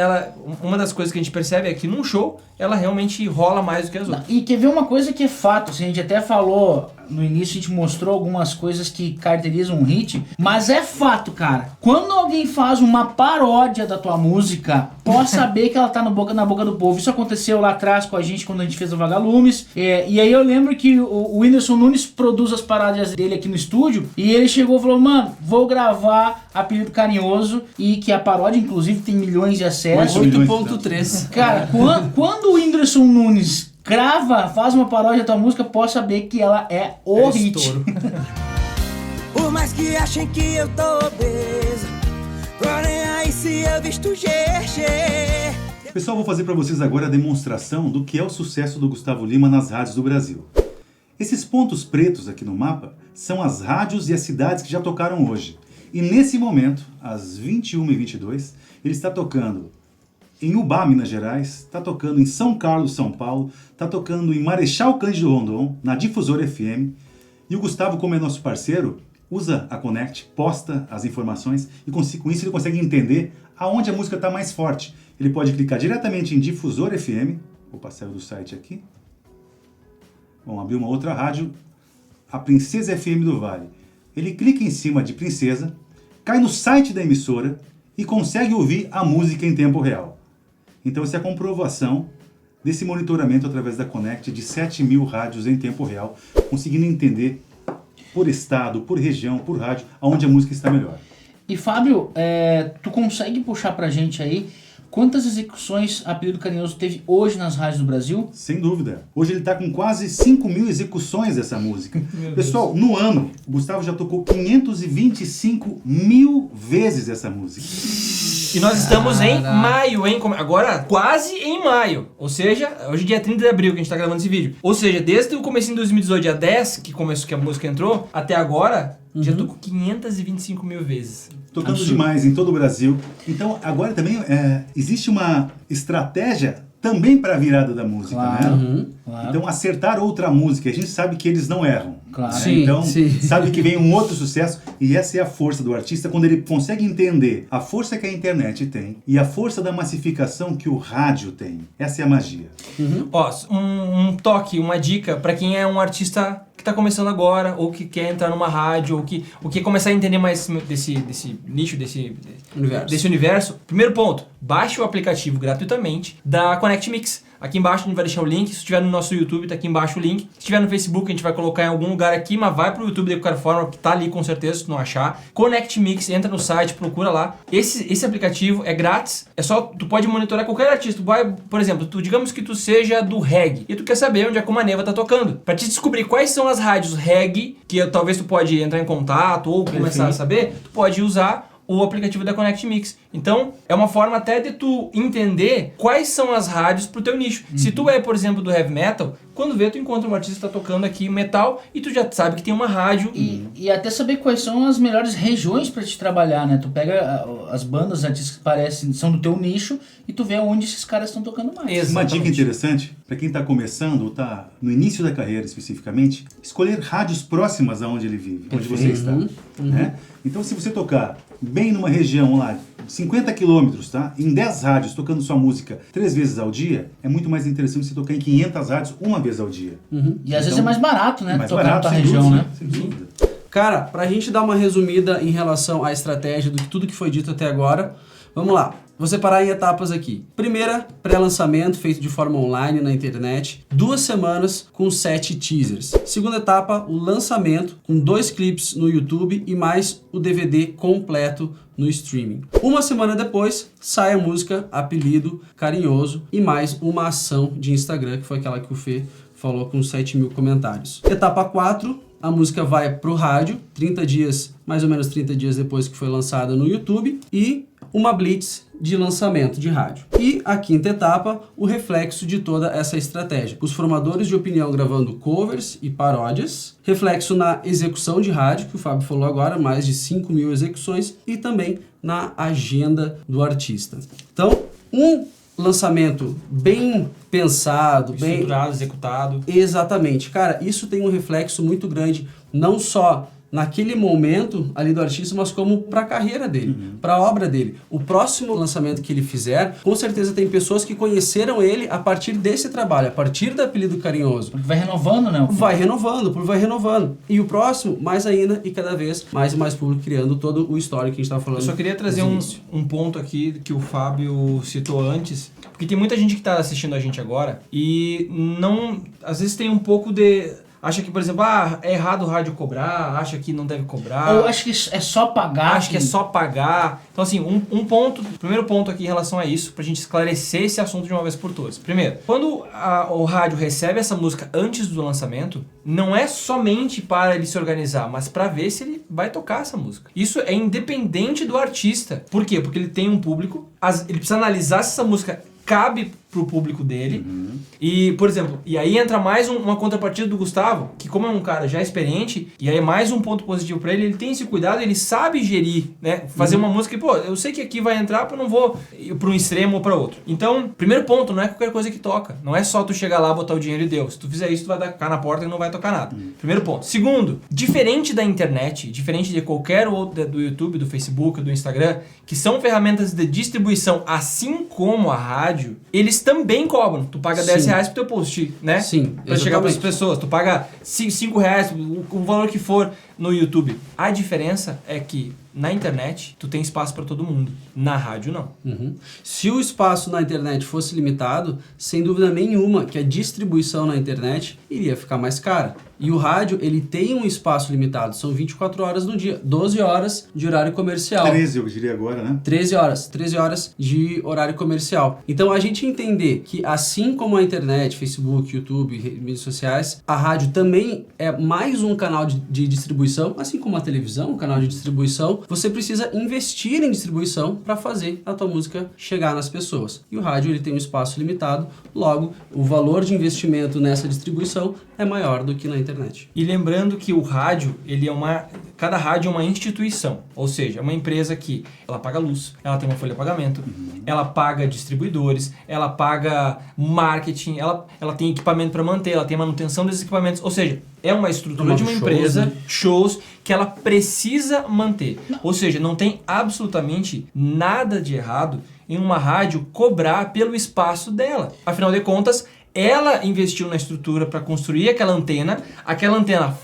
uma das coisas que a gente percebe é que num show, ela realmente rola mais do que as outras. E quer ver uma coisa que é fato, assim, a gente até falou, no início a gente mostrou algumas coisas que caracterizam um hit, mas é fato, cara. Quando alguém faz uma paródia da tua música, pode saber que ela tá na boca do povo. Isso aconteceu lá atrás com a gente, quando a gente fez o Vagalumes. E aí eu lembro que o Whindersson Nunes produz as paródias dele aqui no estúdio, e ele chegou e falou, mano, vou gravar Apelido Carinhoso, e que a paródia, inclusive, tem milhões de acessos. 8.3. Cara, quando o Whindersson Nunes faz uma paródia da tua música, pode saber que ela é o hit. Estouro. Por mais que achem que eu tô obesa, porém aí se eu visto GG. Pessoal, vou fazer para vocês agora a demonstração do que é o sucesso do Gustavo Lima nas rádios do Brasil. Esses pontos pretos aqui no mapa são as rádios e as cidades que já tocaram hoje. E nesse momento, às 21h22, ele está tocando em Ubá, Minas Gerais, está tocando em São Carlos, São Paulo, está tocando em Marechal Cândido Rondon, na Difusora FM. E o Gustavo, como é nosso parceiro, usa a Connect, posta as informações e com isso ele consegue entender aonde a música está mais forte. Ele pode clicar diretamente em Difusora FM, vou passar do site aqui. Vamos abrir uma outra rádio, a Princesa FM do Vale. Ele clica em cima de Princesa, cai no site da emissora e consegue ouvir a música em tempo real. Então essa é a comprovação desse monitoramento através da Connect de 7.000 rádios em tempo real, conseguindo entender por estado, por região, por rádio, aonde a música está melhor. E Fábio, tu consegue puxar pra gente aí quantas execuções Apelido Carinhoso teve hoje nas rádios do Brasil? Sem dúvida. Hoje ele está com quase 5.000 execuções dessa música. Pessoal, no ano, o Gustavo já tocou 525.000 vezes essa música. E nós estamos em maio, hein? Agora, quase em maio. Ou seja, hoje é dia 30 de abril que a gente tá gravando esse vídeo. Ou seja, desde o começo de 2018, dia 10, que a música entrou, até agora, já tocou 525.000 vezes. Tocando demais em todo o Brasil. Então, agora também existe uma estratégia também para a virada da música, né? Claro. Então, acertar outra música. A gente sabe que eles não erram. Claro. Né? Sim, então, sim. sabe que vem um outro sucesso. E essa é a força do artista, quando ele consegue entender a força que a internet tem e a força da massificação que o rádio tem. Essa é a magia. Ó, um toque, uma dica pra quem é um artista que tá começando agora, ou que quer entrar numa rádio, ou que quer começar a entender mais desse nicho, desse universo. Primeiro ponto, baixe o aplicativo gratuitamente da Connect Mix. Aqui embaixo a gente vai deixar o link, se estiver no nosso YouTube, tá aqui embaixo o link. Se estiver no Facebook, a gente vai colocar em algum lugar aqui, mas vai pro YouTube de qualquer forma, que tá ali com certeza, se tu não achar. Connect Mix, entra no site, procura lá. Esse aplicativo é grátis, tu pode monitorar qualquer artista. Tu vai, por exemplo, digamos que tu seja do reggae, e tu quer saber onde a Comaneva tá tocando. Pra te descobrir quais são as rádios reggae, que talvez tu pode entrar em contato, ou começar a saber, tu pode usar o aplicativo da Connect Mix. Então, é uma forma até de tu entender quais são as rádios pro teu nicho. Se tu é, por exemplo, do heavy metal, quando vê, tu encontra um artista que tá tocando aqui metal e tu já sabe que tem uma rádio. E até saber quais são as melhores regiões pra te trabalhar, né? Tu pega as bandas, os artistas que parecem, são do teu nicho, e tu vê onde esses caras estão tocando mais. Exatamente. Uma dica interessante, para quem está começando ou está no início da carreira especificamente, escolher rádios próximas aonde ele vive, onde você está. Né? Então, se você tocar bem numa região lá, 50 quilômetros, tá? Em 10 rádios, tocando sua música 3 vezes ao dia, é muito mais interessante você tocar em 500 rádios uma vez ao dia. E às vezes é mais barato, né? Mais Tocar barato, na tua sem região, dúvida, né? sem dúvida. Cara, pra gente dar uma resumida em relação à estratégia de tudo que foi dito até agora, vamos lá. Vou separar em etapas aqui. Primeira, pré-lançamento feito de forma online na internet. 2 semanas com 7 teasers. Segunda etapa, o lançamento com 2 clipes no YouTube e mais o DVD completo no streaming. 1 semana depois, sai a música Apelido Carinhoso e mais uma ação de Instagram, que foi aquela que o Fê falou com 7.000 comentários. Etapa 4, a música vai pro rádio, 30 dias, mais ou menos 30 dias depois que foi lançada no YouTube, e uma blitz de lançamento de rádio. E a quinta etapa, o reflexo de toda essa estratégia. Os formadores de opinião gravando covers e paródias, reflexo na execução de rádio, que o Fábio falou agora, mais de 5.000 execuções, e também na agenda do artista. Então, um lançamento bem pensado, bem estruturado, executado. Exatamente. Cara, isso tem um reflexo muito grande, não só naquele momento ali do artista, mas como para a carreira dele, para a obra dele. O próximo lançamento que ele fizer, com certeza tem pessoas que conheceram ele a partir desse trabalho, a partir do Apelido Carinhoso. Vai renovando, né? Vai renovando. E o próximo, mais ainda, e cada vez mais e mais público, criando todo o histórico que a gente estava falando. Eu só queria trazer um ponto aqui que o Fábio citou antes, porque tem muita gente que está assistindo a gente agora e não, às vezes tem um pouco de... Acha que, por exemplo, é errado o rádio cobrar, acha que não deve cobrar. Ou acho que é só pagar. Acho que é só pagar. Então, assim, primeiro ponto aqui em relação a isso, pra gente esclarecer esse assunto de uma vez por todas. Primeiro, quando o rádio recebe essa música antes do lançamento, não é somente para ele se organizar, mas para ver se ele vai tocar essa música. Isso é independente do artista. Por quê? Porque ele tem um público, ele precisa analisar se essa música cabe pro público dele. E, por exemplo, e aí entra mais uma contrapartida do Gustavo, que como é um cara já experiente, e aí é mais um ponto positivo pra ele tem esse cuidado, ele sabe gerir, né? Fazer uma música que, eu sei que aqui vai entrar, eu não vou ir pra um extremo ou pra outro. Então, primeiro ponto, não é qualquer coisa que toca. Não é só tu chegar lá, botar o dinheiro e deu. Se tu fizer isso, tu vai tocar na porta e não vai tocar nada. Primeiro ponto. Segundo, diferente da internet, diferente de qualquer outro do YouTube, do Facebook, do Instagram, que são ferramentas de distribuição, assim como a rádio, eles também cobram. Tu paga R$10 pro teu post, né? Sim, pra chegar para as pessoas. Tu paga R$5, o valor que for no YouTube. A diferença é que na internet, tu tem espaço para todo mundo. Na rádio, não. Se o espaço na internet fosse limitado, sem dúvida nenhuma que a distribuição na internet iria ficar mais cara. E o rádio, ele tem um espaço limitado, são 24 horas no dia, 12 horas de horário comercial. 13, eu diria agora, né? 13 horas de horário comercial. Então a gente entender que assim como a internet, Facebook, YouTube, mídias sociais, a rádio também é mais um canal de distribuição, assim como a televisão, um canal de distribuição, você precisa investir em distribuição para fazer a tua música chegar nas pessoas. E o rádio, ele tem um espaço limitado, logo o valor de investimento nessa distribuição é maior do que na internet. E lembrando que o rádio, cada rádio é uma instituição, ou seja, é uma empresa que ela paga luz, ela tem uma folha de pagamento, ela paga distribuidores, ela paga marketing, ela tem equipamento para manter, ela tem manutenção desses equipamentos, ou seja, é uma estrutura de uma empresa, shows, que ela precisa manter. Ou seja, não tem absolutamente nada de errado em uma rádio cobrar pelo espaço dela. Afinal de contas, ela investiu na estrutura para construir aquela antena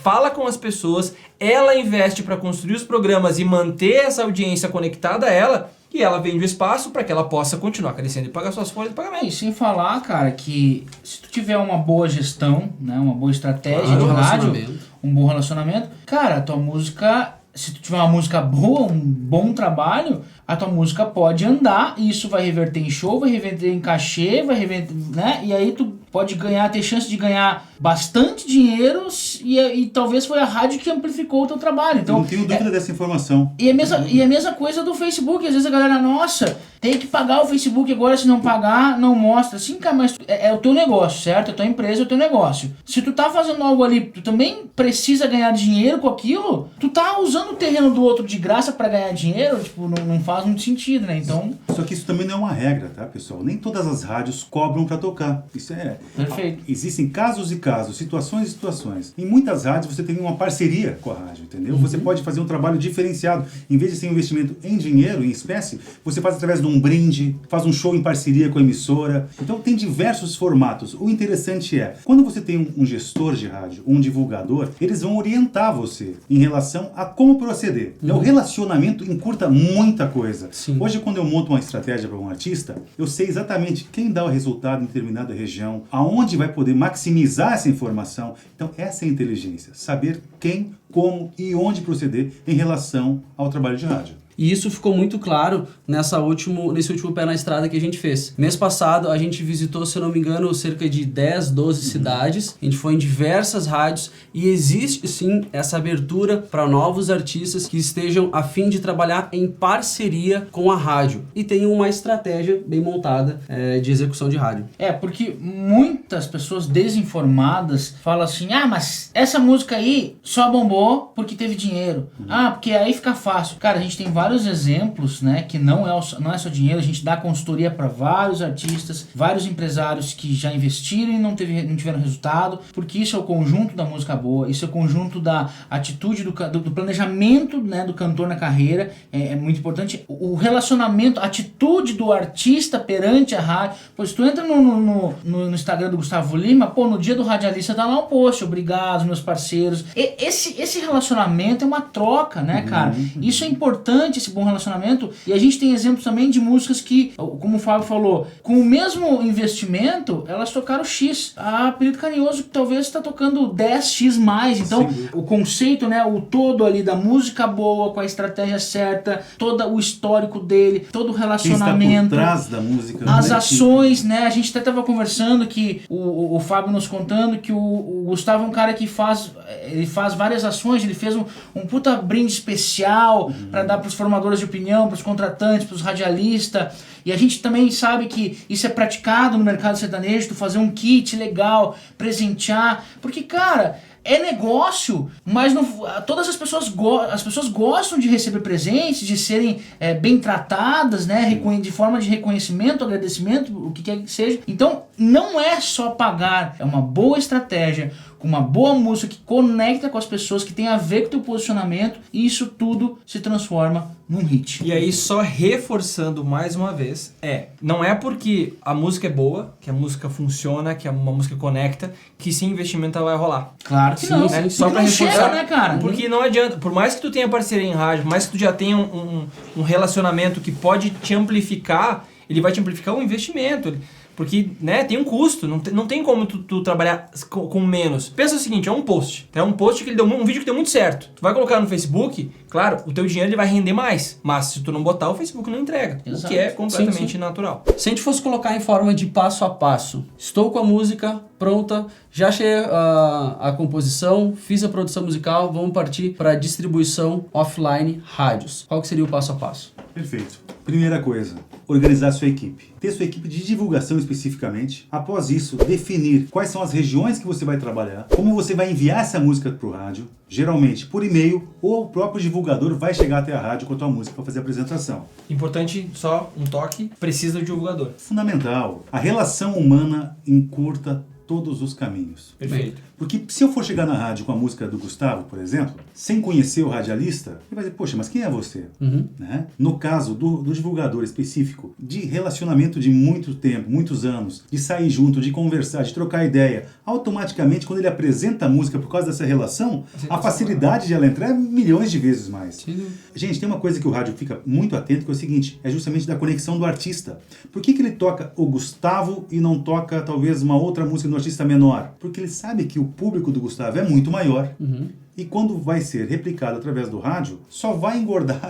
fala com as pessoas, ela investe para construir os programas e manter essa audiência conectada a ela, e ela vende o espaço para que ela possa continuar crescendo e pagar suas folhas de pagamento. E sem falar, cara, que se tu tiver uma boa gestão, né, uma boa estratégia de rádio, um bom relacionamento, cara, a tua música, se tu tiver uma música boa, um bom trabalho, a tua música pode andar, e isso vai reverter em show, vai reverter em cachê, vai reverter, né? E aí tu pode ter chance de ganhar bastante dinheiro e talvez foi a rádio que amplificou o teu trabalho. Então, eu não tenho dúvida dessa informação. E a mesma coisa do Facebook. Às vezes a galera, nossa, tem que pagar o Facebook agora, se não pagar, não mostra. Sim, cara, mas é o teu negócio, certo? É a tua empresa, é o teu negócio. Se tu tá fazendo algo ali, tu também precisa ganhar dinheiro com aquilo, tu tá usando o terreno do outro de graça pra ganhar dinheiro, tipo, não faz muito sentido, né? Então... Só que isso também não é uma regra, tá, pessoal? Nem todas as rádios cobram pra tocar. Isso é... Perfeito. Existem casos e casos, situações e situações. Em muitas rádios você tem uma parceria com a rádio, entendeu? Você pode fazer um trabalho diferenciado. Em vez de ser um investimento em dinheiro, em espécie, você faz através de um brinde, faz um show em parceria com a emissora. Então tem diversos formatos. O interessante é, quando você tem um gestor de rádio, um divulgador, eles vão orientar você em relação a como proceder. O relacionamento encurta muita coisa. Sim. Hoje, quando eu monto uma estratégia para um artista, eu sei exatamente quem dá o resultado em determinada região, aonde vai poder maximizar essa informação. Então, essa é a inteligência. Saber quem, como e onde proceder em relação ao trabalho de rádio. E isso ficou muito claro nesse último Pé na Estrada que a gente fez. Mês passado, a gente visitou, se eu não me engano, cerca de 10, 12 cidades. A gente foi em diversas rádios e existe, sim, essa abertura para novos artistas que estejam a fim de trabalhar em parceria com a rádio. E tem uma estratégia bem montada de execução de rádio. Porque muitas pessoas desinformadas falam assim, mas essa música aí só bombou porque teve dinheiro. Porque aí fica fácil. Cara, a gente tem vários exemplos, né, que não é só dinheiro, a gente dá consultoria para vários artistas, vários empresários que já investiram e não tiveram resultado, porque isso é o conjunto da música boa, isso é o conjunto da atitude, do planejamento, né, do cantor na carreira, é muito importante, o relacionamento, a atitude do artista perante a rádio. Pois tu entra no Instagram do Gustavo Lima, no dia do radialista tá lá um post, obrigado meus parceiros, esse relacionamento é uma troca, né, cara, isso é importante, esse bom relacionamento. E a gente tem exemplos também de músicas que, como o Fábio falou, com o mesmo investimento, elas tocaram X. A Apelido Carinhoso talvez está tocando 10X mais. Então, o conceito, né, o todo ali da música boa, com a estratégia certa, todo o histórico dele, todo o relacionamento. Quem está por trás da música. As ações, né? A gente até estava conversando que o Fábio nos contando que o Gustavo é um cara que faz várias ações. Ele fez um puta brinde especial para dar para os formadores de opinião, para os contratantes, para os radialistas. E a gente também sabe que isso é praticado no mercado sertanejo, tu fazer um kit legal, presentear. Porque, cara, é negócio, mas todas as pessoas gostam de receber presentes, de serem bem tratadas, né, de forma de reconhecimento, agradecimento, o que quer que seja. Então, não é só pagar, é uma boa estratégia, com uma boa música que conecta com as pessoas, que tem a ver com o teu posicionamento, e isso tudo se transforma num hit. E aí, só reforçando mais uma vez, vez, não é porque a música é boa, que a música funciona, que uma música conecta, que sem investimento ela vai rolar. Claro que não. Né? Só pra não reforçar, chega, né, cara? Porque não adianta, por mais que tu tenha parceria em rádio, por mais que tu já tenha um relacionamento que pode te amplificar, ele vai te amplificar o investimento. Porque, né, tem um custo, não tem como tu trabalhar com menos. Pensa o seguinte, é um post. É um post que ele deu um vídeo que deu muito certo. Tu vai colocar no Facebook, claro, o teu dinheiro ele vai render mais. Mas se tu não botar, o Facebook não entrega. Exato. O que é completamente natural. Se a gente fosse colocar em forma de passo a passo, estou com a música pronta, já achei a composição, fiz a produção musical, vamos partir para distribuição offline rádios. Qual que seria o passo a passo? Perfeito. Primeira coisa, organizar sua equipe. Ter sua equipe de divulgação especificamente. Após isso, definir quais são as regiões que você vai trabalhar, como você vai enviar essa música para o rádio, geralmente por e-mail, ou o próprio divulgador vai chegar até a rádio com a tua música para fazer a apresentação. Importante, só um toque, precisa do divulgador. Fundamental. A relação humana encurta todos os caminhos. Perfeito. Porque se eu for chegar na rádio com a música do Gustavo, por exemplo, sem conhecer o radialista, ele vai dizer, poxa, mas quem é você? Né? No caso do divulgador específico, de relacionamento de muito tempo, muitos anos, de sair junto, de conversar, de trocar ideia, automaticamente, quando ele apresenta a música por causa dessa relação, a facilidade de ela entrar é milhões de vezes mais. Sim. Gente, tem uma coisa que o rádio fica muito atento, que é o seguinte, é justamente da conexão do artista. Por que ele toca o Gustavo e não toca, talvez, uma outra música do artista menor? Porque ele sabe que o público do Gustavo é muito maior. E quando vai ser replicado através do rádio, só vai engordar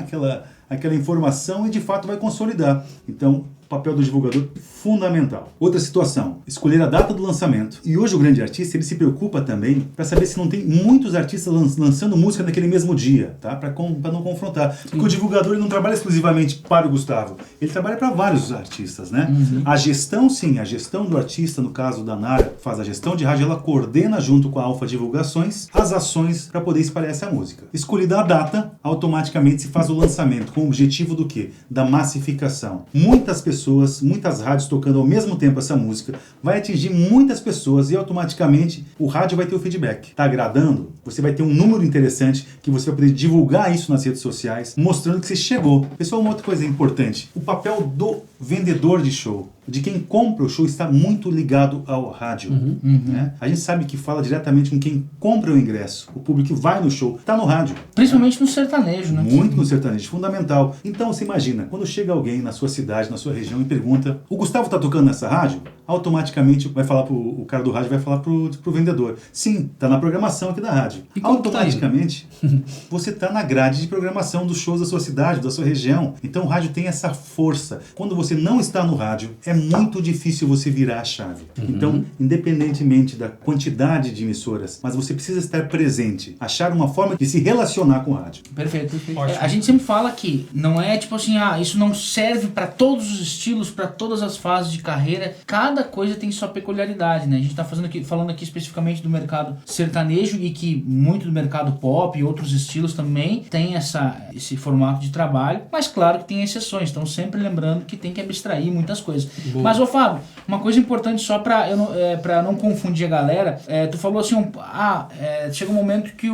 aquela informação e de fato vai consolidar. Então, o papel do divulgador é fundamental. Outra situação, escolher a data do lançamento. E hoje o grande artista, ele se preocupa também para saber se não tem muitos artistas lançando música naquele mesmo dia, tá? Para não confrontar. Porque o divulgador ele não trabalha exclusivamente para o Gustavo, ele trabalha para vários artistas, né? A gestão, sim, a gestão do artista, no caso da Nara, faz a gestão de rádio, ela coordena junto com a Alfa Divulgações as ações para poder espalhar essa música. Escolhida a data, automaticamente se faz o lançamento com o objetivo do quê? Da massificação. Muitas rádios tocando ao mesmo tempo essa música, vai atingir muitas pessoas e automaticamente o rádio vai ter o feedback. Tá agradando? Você vai ter um número interessante que você vai poder divulgar isso nas redes sociais, mostrando que você chegou. Pessoal, uma outra coisa importante, o papel do vendedor de show, de quem compra o show, está muito ligado ao rádio. Né? A gente sabe que fala diretamente com quem compra o ingresso. O público que vai no show está no rádio. Principalmente no sertanejo, né? Muito no sertanejo, fundamental. Então você imagina, quando chega alguém na sua cidade, na sua região e pergunta, o Gustavo está tocando nessa rádio? Automaticamente vai falar o cara do rádio vai falar pro vendedor. Sim, está na programação aqui da rádio. E automaticamente você está na grade de programação dos shows da sua cidade, da sua região. Então o rádio tem essa força. Quando você não está no rádio, é muito difícil você virar a chave. Então, independentemente da quantidade de emissoras, mas você precisa estar presente, achar uma forma de se relacionar com o rádio. Perfeito. A gente sempre fala que não é tipo assim, isso não serve para todos os estilos, para todas as fases de carreira. Cada coisa tem sua peculiaridade, né? A gente tá falando aqui especificamente do mercado sertanejo e que muito do mercado pop e outros estilos também tem esse formato de trabalho, mas claro que tem exceções, então sempre lembrando que tem que abstrair muitas coisas. Boa. Mas, ô Fábio, uma coisa importante só pra não confundir a galera, tu falou assim, chega um momento que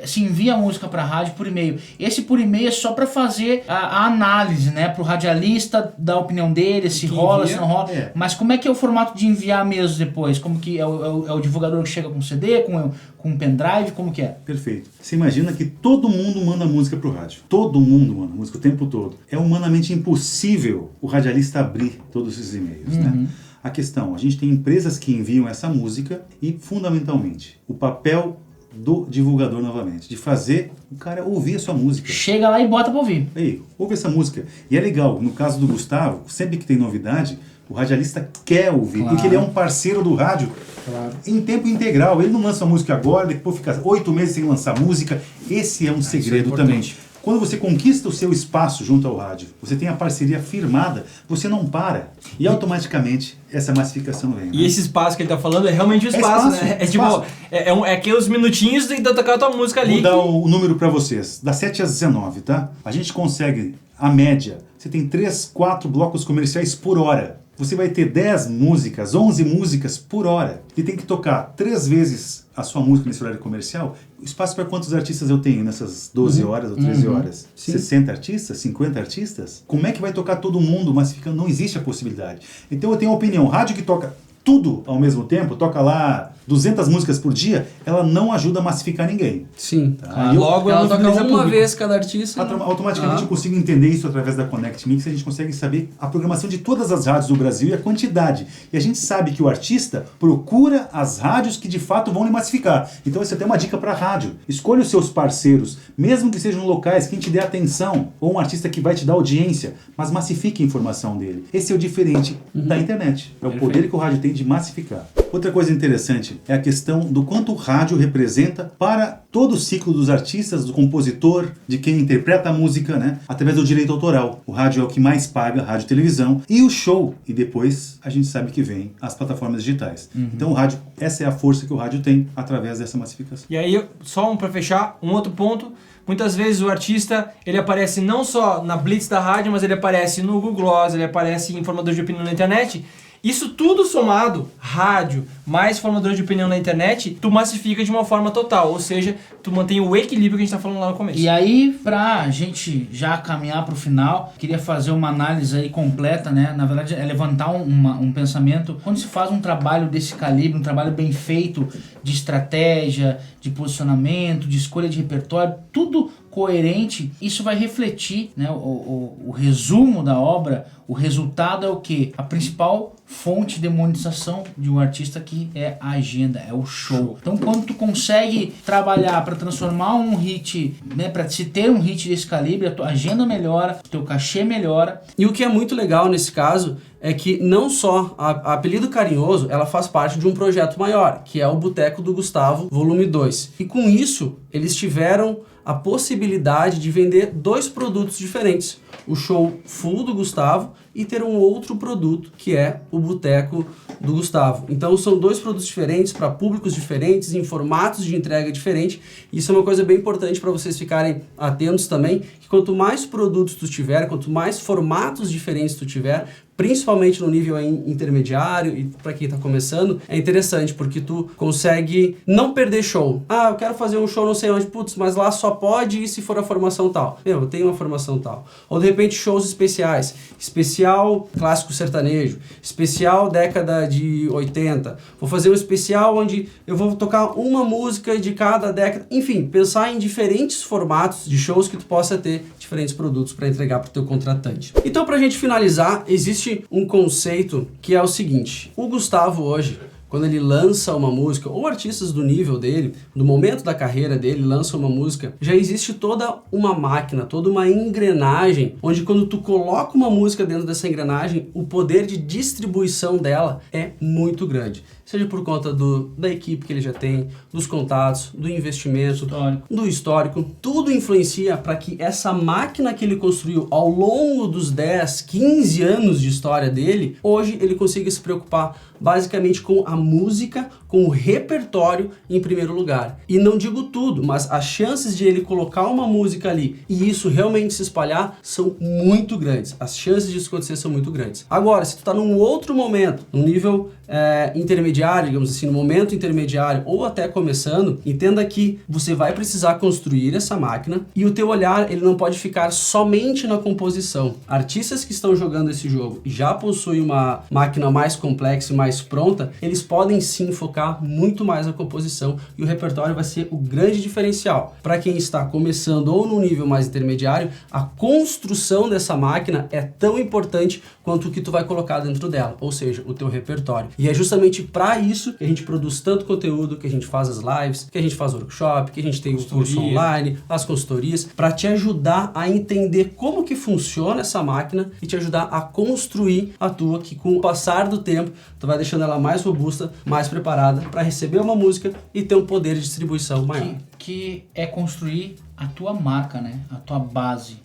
se envia a música pra rádio por e-mail. Esse por e-mail é só pra fazer a análise, né? Pro radialista dar a opinião dele, se rola, se não rola. Mas como é que é o formato de enviar mesmo depois? Como que é o divulgador que chega com CD, com um pendrive, como que é? Perfeito. Você imagina que todo mundo manda música pro rádio. Todo mundo manda música o tempo todo. É humanamente impossível o radialista abrir todos esses e-mails, né? A questão, a gente tem empresas que enviam essa música e, fundamentalmente, o papel do divulgador novamente, de fazer o cara ouvir a sua música. Chega lá e bota pra ouvir. Ei, ouve essa música. E é legal, no caso do Gustavo, sempre que tem novidade, o radialista quer ouvir, claro, porque ele é um parceiro do rádio, claro, em tempo integral. Ele não lança música agora, depois fica 8 meses sem lançar música. Esse é um segredo também. Quando você conquista o seu espaço junto ao rádio, você tem a parceria firmada, você não para. E automaticamente essa massificação vem. Né? E esse espaço que ele tá falando é realmente o espaço, né? É aqueles minutinhos de tocar a tua música ali. Vou dar o número para vocês. Das 7 às 19, tá? A gente consegue, a média, você tem 3, 4 blocos comerciais por hora. você vai ter 10 músicas, 11 músicas por hora. E tem que tocar 3 vezes a sua música nesse horário comercial. Espaço para quantos artistas eu tenho nessas 12 horas ou 13 horas? Sim. 60 artistas? 50 artistas? Como é que vai tocar todo mundo massificando? Não existe a possibilidade. Então eu tenho uma opinião. Rádio que toca tudo ao mesmo tempo, toca lá 200 músicas por dia, ela não ajuda a massificar ninguém. Sim. Tá? Logo ela não toca finaliza uma público. vez cada artista. Automaticamente eu consigo entender isso através da Connect Mix, a gente consegue saber a programação de todas as rádios do Brasil e a quantidade. E a gente sabe que o artista procura as rádios que de fato vão lhe massificar. Então essa é até uma dica para a rádio. Escolha os seus parceiros, mesmo que sejam locais, quem te dê atenção, ou um artista que vai te dar audiência, mas massifique a informação dele. Esse é o diferente da internet. É o poder que o rádio tem de massificar. Outra coisa interessante é a questão do quanto o rádio representa para todo o ciclo dos artistas, do compositor, de quem interpreta a música, né? Através do direito autoral. O rádio é o que mais paga, rádio e televisão, e o show. E depois a gente sabe que vem as plataformas digitais. Então o rádio, essa é a força que o rádio tem através dessa massificação. E aí, só para fechar, um outro ponto. Muitas vezes o artista, ele aparece não só na blitz da rádio, mas ele aparece no Google Gloss, ele aparece em formador de opinião na internet. Isso tudo somado, rádio, mais formador de opinião na internet, tu massifica de uma forma total. Ou seja, tu mantém o equilíbrio que a gente tá falando lá no começo. E aí, pra gente já caminhar pro final, queria fazer uma análise aí completa, né? Na verdade, é levantar um pensamento. Quando se faz um trabalho desse calibre, um trabalho bem feito de estratégia, de posicionamento, de escolha de repertório, tudo coerente, isso vai refletir, né, o resumo da obra. O resultado é o quê? A principal fonte de monetização de um artista, que é a agenda, é o show. Então, quando tu consegue trabalhar para transformar um hit, né, para se ter um hit desse calibre, a tua agenda melhora, o teu cachê melhora. E o que é muito legal nesse caso é que não só a Apelido Carinhoso, ela faz parte de um projeto maior, que é o Boteco do Gustavo, volume 2. E com isso, eles tiveram a possibilidade de vender 2 produtos diferentes. O show full do Gustavo e ter um outro produto, que é o Boteco do Gustavo. Então são 2 produtos diferentes para públicos diferentes, em formatos de entrega diferentes. Isso é uma coisa bem importante para vocês ficarem atentos também, que quanto mais produtos tu tiver, quanto mais formatos diferentes tu tiver, principalmente no nível intermediário e para quem está começando, é interessante porque tu consegue não perder show. Ah, eu quero fazer um show não sei onde, putz, mas lá só pode ir se for a formação tal. Eu tenho uma formação tal. Ou de repente shows especiais. Especial clássico sertanejo. Especial década de 80. Vou fazer um especial onde eu vou tocar uma música de cada década. Enfim, pensar em diferentes formatos de shows que tu possa ter diferentes produtos para entregar para o teu contratante. Então, para a gente finalizar, existe um conceito que é o seguinte: o Gustavo hoje, quando ele lança uma música, ou artistas do nível dele, no momento da carreira dele, lança uma música, já existe toda uma máquina, toda uma engrenagem, onde quando tu coloca uma música dentro dessa engrenagem, o poder de distribuição dela é muito grande. Seja por conta da equipe que ele já tem, dos contatos, do investimento, do histórico. Tudo influencia para que essa máquina que ele construiu ao longo dos 10, 15 anos de história dele, hoje ele consiga se preocupar basicamente com a música, com o repertório em primeiro lugar. E não digo tudo, mas as chances de ele colocar uma música ali e isso realmente se espalhar são muito grandes. As chances disso acontecer são muito grandes. Agora, se tu tá num outro momento, num nível intermediário, digamos assim, no momento intermediário ou até começando, entenda que você vai precisar construir essa máquina e o teu olhar, ele não pode ficar somente na composição. Artistas que estão jogando esse jogo e já possuem uma máquina mais complexa e mais pronta, eles podem sim focar muito mais na composição e o repertório vai ser o grande diferencial. Para quem está começando ou no nível mais intermediário, a construção dessa máquina é tão importante quanto o que tu vai colocar dentro dela, ou seja, o teu repertório. E é justamente para isso que a gente produz tanto conteúdo, que a gente faz as lives, que a gente faz workshop, que a gente tem o curso online, as consultorias, para te ajudar a entender como que funciona essa máquina e te ajudar a construir a tua, que com o passar do tempo, tu vai deixando ela mais robusta, mais preparada para receber uma música e ter um poder de distribuição maior. Que é construir a tua marca, né? A tua base.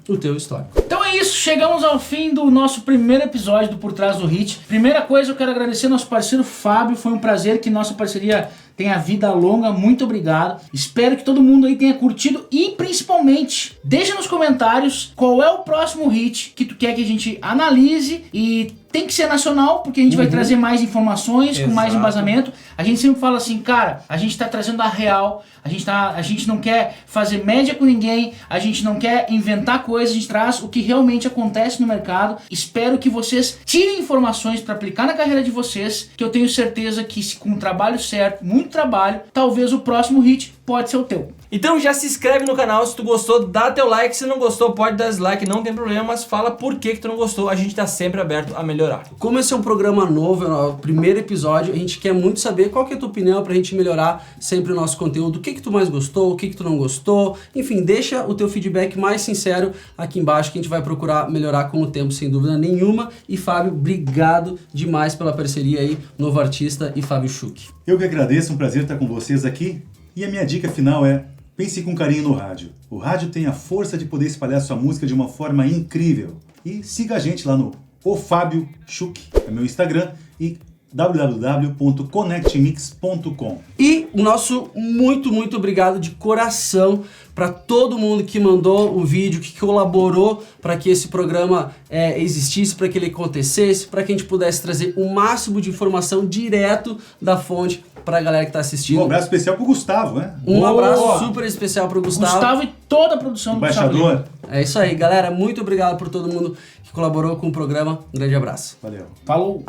O teu histórico. Então é isso, chegamos ao fim do nosso primeiro episódio do Por Trás do Hit. Primeira coisa, eu quero agradecer ao nosso parceiro Fábio, foi um prazer que nossa parceria tenha vida longa, muito obrigado. Espero que todo mundo aí tenha curtido e principalmente, deixa nos comentários qual é o próximo hit que tu quer que a gente analise e tem que ser nacional, porque a gente vai trazer mais informações, com mais embasamento. A gente sempre fala assim, cara, a gente tá trazendo a real, a gente não quer fazer média com ninguém, a gente não quer inventar coisas, a gente traz o que realmente acontece no mercado. Espero que vocês tirem informações para aplicar na carreira de vocês, que eu tenho certeza que com um trabalho certo, muito trabalho, talvez o próximo hit pode ser o teu. Então já se inscreve no canal, se tu gostou, dá teu like, se não gostou pode dar dislike, não tem problema, mas fala por que tu não gostou, a gente tá sempre aberto a melhorar. Como esse é um programa novo, é o primeiro episódio, a gente quer muito saber qual que é a tua opinião pra gente melhorar sempre o nosso conteúdo, o que tu mais gostou, o que tu não gostou, enfim, deixa o teu feedback mais sincero aqui embaixo que a gente vai procurar melhorar com o tempo, sem dúvida nenhuma. E Fábio, obrigado demais pela parceria aí, Novo Artista e Fábio Schuch. Eu que agradeço, um prazer estar com vocês aqui. E a minha dica final é: pense com carinho no rádio. O rádio tem a força de poder espalhar sua música de uma forma incrível. E siga a gente lá no Fábio Schuch, é meu Instagram, e www.connectmix.com. E o nosso muito obrigado de coração para todo mundo que mandou o vídeo, que colaborou para que esse programa existisse, para que ele acontecesse, para que a gente pudesse trazer o máximo de informação direto da fonte para a galera que está assistindo. Um abraço especial pro Gustavo, né? Um abraço super especial pro Gustavo. Gustavo e toda a produção do Embaixador. É isso aí, galera. Muito obrigado por todo mundo que colaborou com o programa. Um grande abraço. Valeu. Falou!